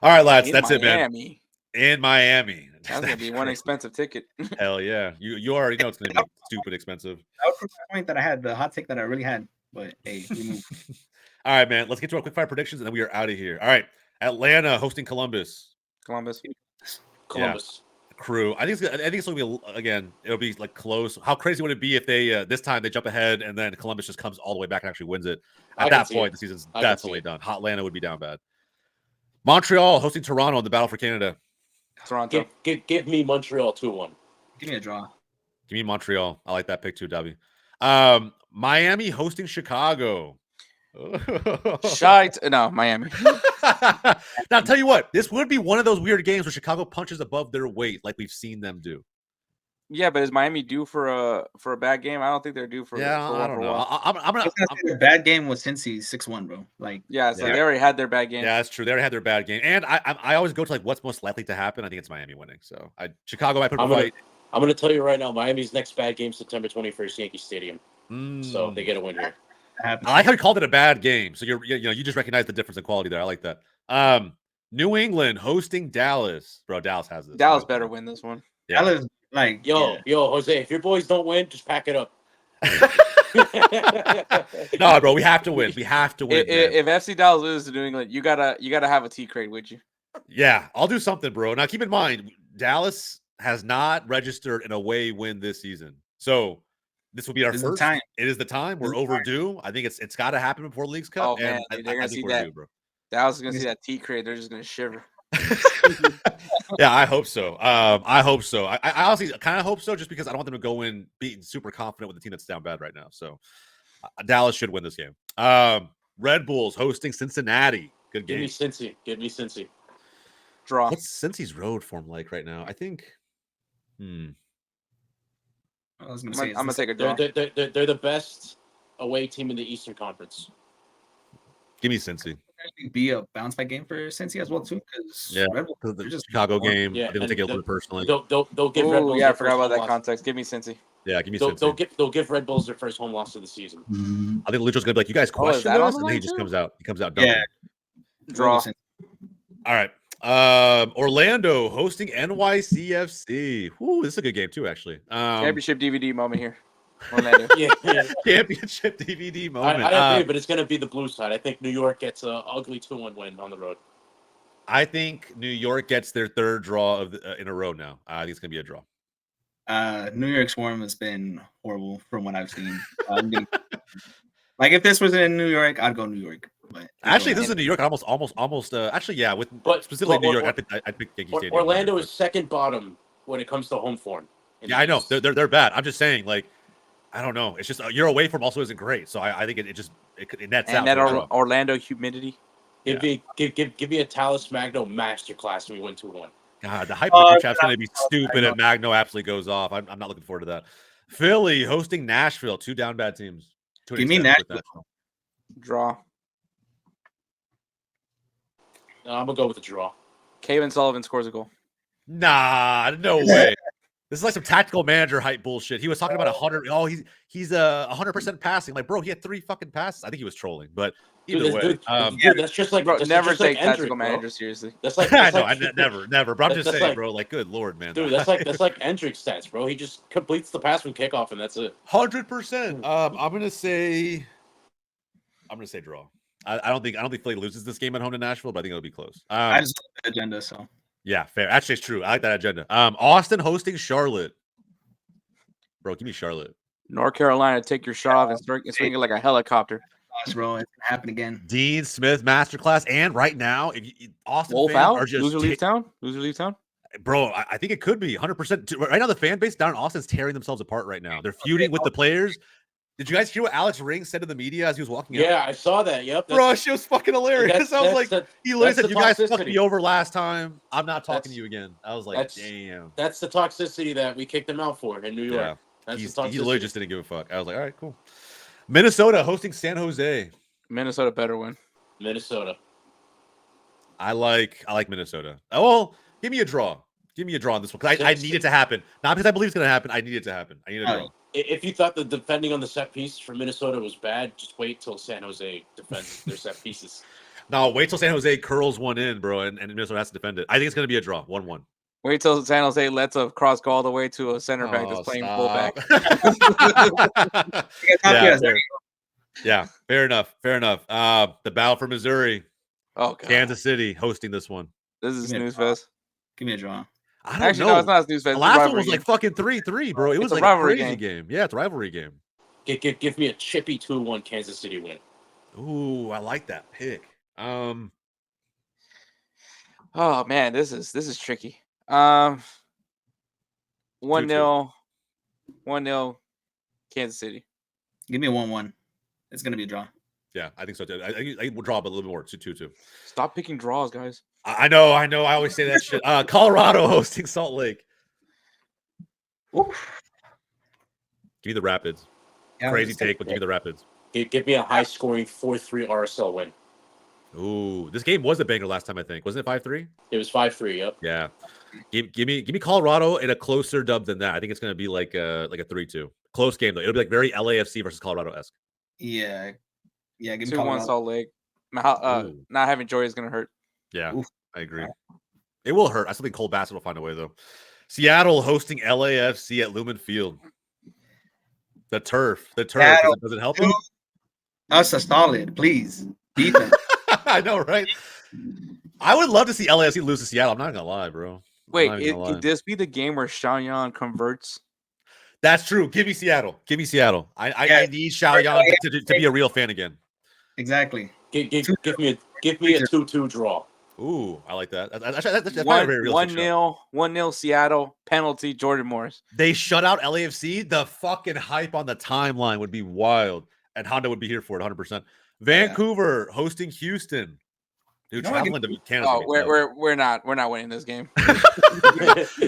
All right, lads, In that's it, man. Miami. In Miami. That's gonna be one great. expensive ticket. Hell yeah. You already know it's gonna be stupid expensive. That was the point that I had, the hot take that I really had. But hey, we moved. All right, man. Let's get to our quick fire predictions and then we are out of here. All right. Atlanta hosting Columbus. Columbus. Columbus. Crew. I think it's gonna be again. It'll be like close. How crazy would it be if they this time they jump ahead and then Columbus just comes all the way back and actually wins it? At that point, the season's definitely done. Hot Atlanta would be down bad. Montreal hosting Toronto in the battle for Canada. Toronto. Give me Montreal 2-1. Give me a draw. Give me Montreal. I like that pick too, Davy. Miami hosting Chicago. Shite. No, Miami. Now, I'll tell you what, this would be one of those weird games where Chicago punches above their weight, like we've seen them do. Yeah, but is Miami due for a bad game? I don't think they're due for. I don't know. I was gonna say the bad game was Cincy 6-1, bro. Like, yeah, so they already had their bad game. Yeah, that's true. They already had their bad game, and I always go to like what's most likely to happen. I think it's Miami winning. So Chicago might put up a fight. I'm gonna tell you right now, Miami's next bad game, September 21st, Yankee Stadium. So they get a win here. I like how you called it a bad game. So you just recognize the difference in quality there. I like that. New England hosting Dallas, bro. Dallas has this. Dallas better win this one. Yeah. Dallas, like, yo, Jose, if your boys don't win, just pack it up. No, bro, we have to win. We have to win. If FC Dallas loses to New England, you gotta have a tea crate with you. Yeah, I'll do something, bro. Now keep in mind, Dallas has not registered an away win this season, so this will be our first time. It is the time. We're overdue. I think it's got to happen before Leagues Cup. Oh man, they're gonna see that. Due, bro. Dallas is gonna see that tea crate. They're just gonna shiver. Yeah, I hope so. I hope so. I honestly kind of hope so, just because I don't want them to go in being super confident with the team that's down bad right now. So Dallas should win this game. Red Bulls hosting Cincinnati. Good game. Give me Cincy. Draw. What's Cincy's road form like right now? I think. I was gonna say, I'm gonna take a draw. They're the best away team in the Eastern Conference. Give me Cincy. Be a bounce back game for Cincy as well too, because Red Bull, the Chicago game. Yeah, they'll take it a little personally. They'll give Red Bulls. Yeah, I forgot about that context. Give me Cincy. Yeah, give me Cincy. They'll give Red Bulls their first home loss of the season. I think Lucho's gonna be like, you guys question this, and then he just comes out. He comes out done. Yeah. Draw. All right. Orlando hosting NYCFC. Whoo, this is a good game too, actually. Championship DVD moment here. Orlando. yeah. Championship DVD moment. I agree, but it's going to be the blue side. I think New York gets an ugly 2-1 win on the road. I think New York gets their third draw of in a row now. I think it's going to be a draw. New York's form has been horrible from what I've seen. Like, if this was in New York, I'd go New York. But actually, this is in New York. Almost. Actually, yeah. Specifically New York, I'd pick Yankee Stadium. Orlando is second bottom when it comes to home form. Yeah, I know they're bad. I'm just saying, like, I don't know. It's just your away form also isn't great, so I think it nets out. And that Orlando humidity. Give me a Talis Magno masterclass and we win 2-1. God, the hype of the chat's going to be stupid if Magno absolutely goes off. I'm not looking forward to that. Philly hosting Nashville, 2 down bad teams. Give me Nashville. Draw. I'm gonna go with a draw. Kevin Sullivan scores a goal. Nah, no way. This is like some tactical manager hype bullshit. He was talking about 100. Oh, he's 100% passing. Like, bro, he had 3 fucking passes. I think he was trolling, but either way, that's just like bro, never take Endrick, tactical manager seriously. That's like I know, never. But I'm just saying, bro. Like, good lord, man. Dude, that's like Endrick stats, bro. He just completes the pass from kickoff, and that's it. 100%. I'm gonna say draw. I don't think Philly loses this game at home to Nashville, but I think it'll be close. I just love the agenda, so. Yeah, fair. Actually, it's true. I like that agenda. Austin hosting Charlotte. Bro, give me Charlotte. North Carolina, take your shot off and swing it like a helicopter. Bro, it's gonna happen again. Dean Smith masterclass, and right now, Austin Wolf fans out. are just Loser leaves town. Loser leaves town. Bro, I think it could be 100%. Right now, the fan base down in Austin's tearing themselves apart right now. They're feuding with the players. Did you guys hear what Alex Ring said to the media as he was walking out? Yeah, I saw that. Yep. Bro, she was fucking hilarious. I was like, he literally said, you guys toxicity. fucked me over last time. I'm not talking to you again. I was like, damn. That's the toxicity that we kicked him out for in New York. He literally just didn't give a fuck. I was like, all right, cool. Minnesota hosting San Jose. Minnesota better win. Minnesota. I like Minnesota. Oh, well, give me a draw. Give me a draw on this one because I need it to happen. Not because I believe it's going to happen. I need it to happen. I need a draw. If you thought the defending on the set piece for Minnesota was bad, just wait till San Jose defends their set pieces. No, wait till San Jose curls one in, bro, and Minnesota has to defend it. I think it's going to be a draw, 1-1. Wait till San Jose lets a cross go all the way to a center back that's playing fullback. Yeah, fair enough. The battle for Missouri. Oh, God. Kansas City hosting this one. This is snooze fest. Give me a draw. I don't know. No, it's not a snooze fest. The last one was like fucking 3-3, bro. It was like a crazy game. Yeah, it's a rivalry game. Give me a chippy 2-1 Kansas City win. Ooh, I like that pick. Oh man, this is tricky. 1-0 Kansas City. Give me a 1-1. It's gonna be a draw. Yeah, I think so too. I think we'll draw up a little bit more. 2-2. Stop picking draws, guys. I know. I always say that shit. Colorado hosting Salt Lake. Oof. Give me the Rapids. Yeah, Crazy take, but give me the Rapids. Give me a high-scoring 4-3 RSL win. Ooh, this game was a banger last time. I think wasn't it 5-3? It was 5-3. Yep. Yeah. Give me Colorado in a closer dub than that. I think it's going to be like a 3-2. Close game though. It'll be like very LAFC versus Colorado-esque. Yeah. Give me 2-1 Salt Lake. Not having Joy is gonna hurt. Yeah, oof. I agree. It will hurt. I still think Cole Bassett will find a way though. Seattle hosting LAFC at Lumen Field. The turf. Does it help them? Us a solid, please. Defense. I know, right? I would love to see LAFC lose to Seattle. I'm not gonna lie, bro. Wait, could this be the game where Xiaoyan converts? That's true. Give me Seattle. I need Xiaoyan to be a real fan again. Exactly. Give me a 2-2 draw. Ooh, I like that. That's not a very realistic 1-0 Seattle, penalty, Jordan Morris. They shut out LAFC. The fucking hype on the timeline would be wild. And Honda would be here for it 100%. Vancouver hosting Houston. Dude, traveling to Canada. Oh, we're not winning this game.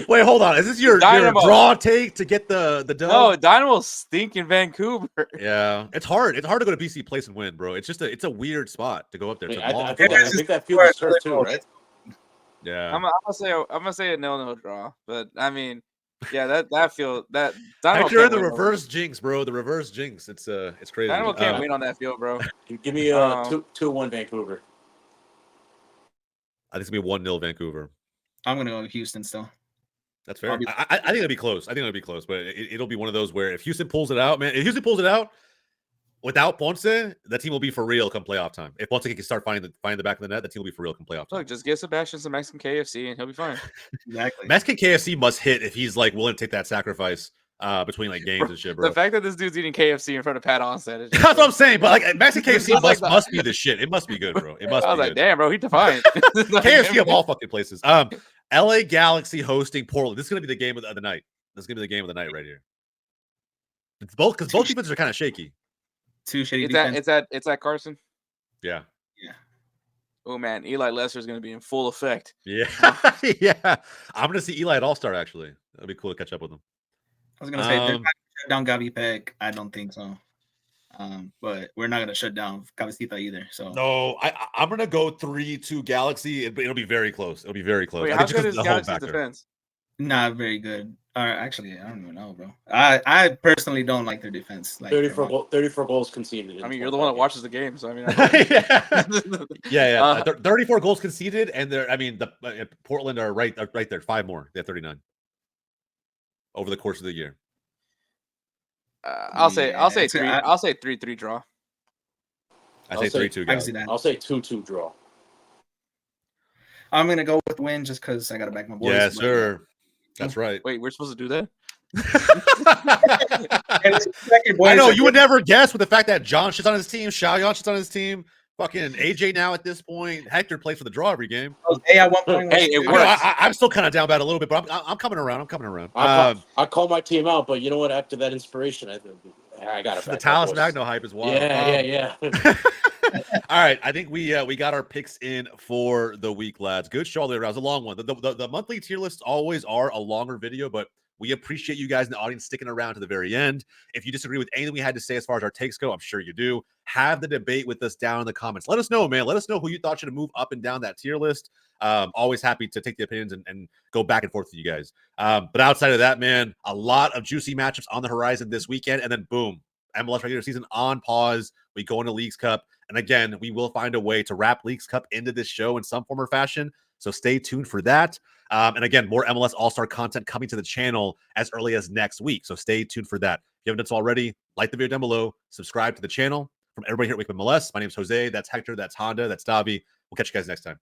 Wait, hold on. Is this your draw take to get the dub? No, Dynamo's stinking Vancouver. Yeah, it's hard. It's hard to go to BC Place and win, bro. It's just it's a weird spot to go up there. I think that feels hurt too, right? Yeah. I'm gonna say a 0-0 draw, but I mean, yeah, that feel that Dynamo Hector in the reverse jinx, bro. The reverse jinx. It's crazy. Dynamo can't win on that field, bro. Give me a 2-1 Vancouver. I think it's gonna be 1-0 Vancouver. I'm gonna go with Houston still. That's fair. I think it'll be close. But it'll be one of those where if Houston pulls it out, man. If Houston pulls it out without Ponce, that team will be for real come playoff time. If Ponce can start finding the back of the net, that team will be for real come playoff time. Look, just give Sebastian some Mexican KFC and he'll be fine. Exactly. Mexican KFC must hit if he's like willing to take that sacrifice between like games and shit, bro. The fact that this dude's eating KFC in front of Pat Onset. That's what I'm saying. But like Mexican KFC must be the shit. It must be good, bro. It must. I was like, damn, bro, he defiant. KFC of all fucking places. LA Galaxy hosting Portland. This is gonna be the game of the night. This is gonna be the game of the night right here. It's both because both defenses are kind of shaky. Two shitty defense. It's at Carson. Yeah. Oh man, Eli Lesser is gonna be in full effect. Yeah. Yeah. I'm gonna see Eli at All-Star actually. That'd be cool to catch up with him. I was gonna say they're not gonna shut down Gavi Peck. I don't think so. But we're not gonna shut down Cabecita either. So no, I'm gonna go 3-2 Galaxy. It'll be very close. It'll be very close. Wait, how good is Galaxy's defense? Not very good. Actually, I don't even know, bro. I personally don't like their defense. Like 34 goals conceded. I mean, you're the one that watches the game, so I mean, yeah. 34 goals conceded, and Portland are right there. 5 more. They have 39 over the course of the year. I'll say 3-3 draw. I say 3-2 guys. I'll say 2-2 draw. I'm gonna go with win just because I gotta back my boys. Yeah, sir. That's right. Wait, we're supposed to do that? I know you would never guess with the fact that John shits on his team, Xiaoyan shits on his team, fucking AJ now at this point. Hector plays for the draw every game. Hey, at one point, it works. I'm still kind of down bad a little bit, but I'm coming around. I call my team out, but you know what? After that inspiration, I got it. The Talos Magno hype is wild. Yeah. All right, I think we got our picks in for the week, lads. Good show all the way around. It was a long one. The monthly tier lists always are a longer video, but We appreciate you guys in the audience sticking around to the very end. If you disagree with anything we had to say as far as our takes go, I'm sure you do. Have the debate with us down in the comments. Let us know, man. Let us know who you thought should move up and down that tier list. Always happy to take the opinions and go back and forth with you guys. But outside of that, man, a lot of juicy matchups on the horizon this weekend. And then boom, MLS regular season on pause. We go into Leagues Cup. And again, we will find a way to wrap Leagues Cup into this show in some form or fashion. So stay tuned for that. And again, more MLS All-Star content coming to the channel as early as next week. So stay tuned for that. If you haven't done so already, like the video down below, subscribe to the channel. From everybody here at Up MLS, my name is Jose. That's Hector. That's Honda. That's Davi. We'll catch you guys next time.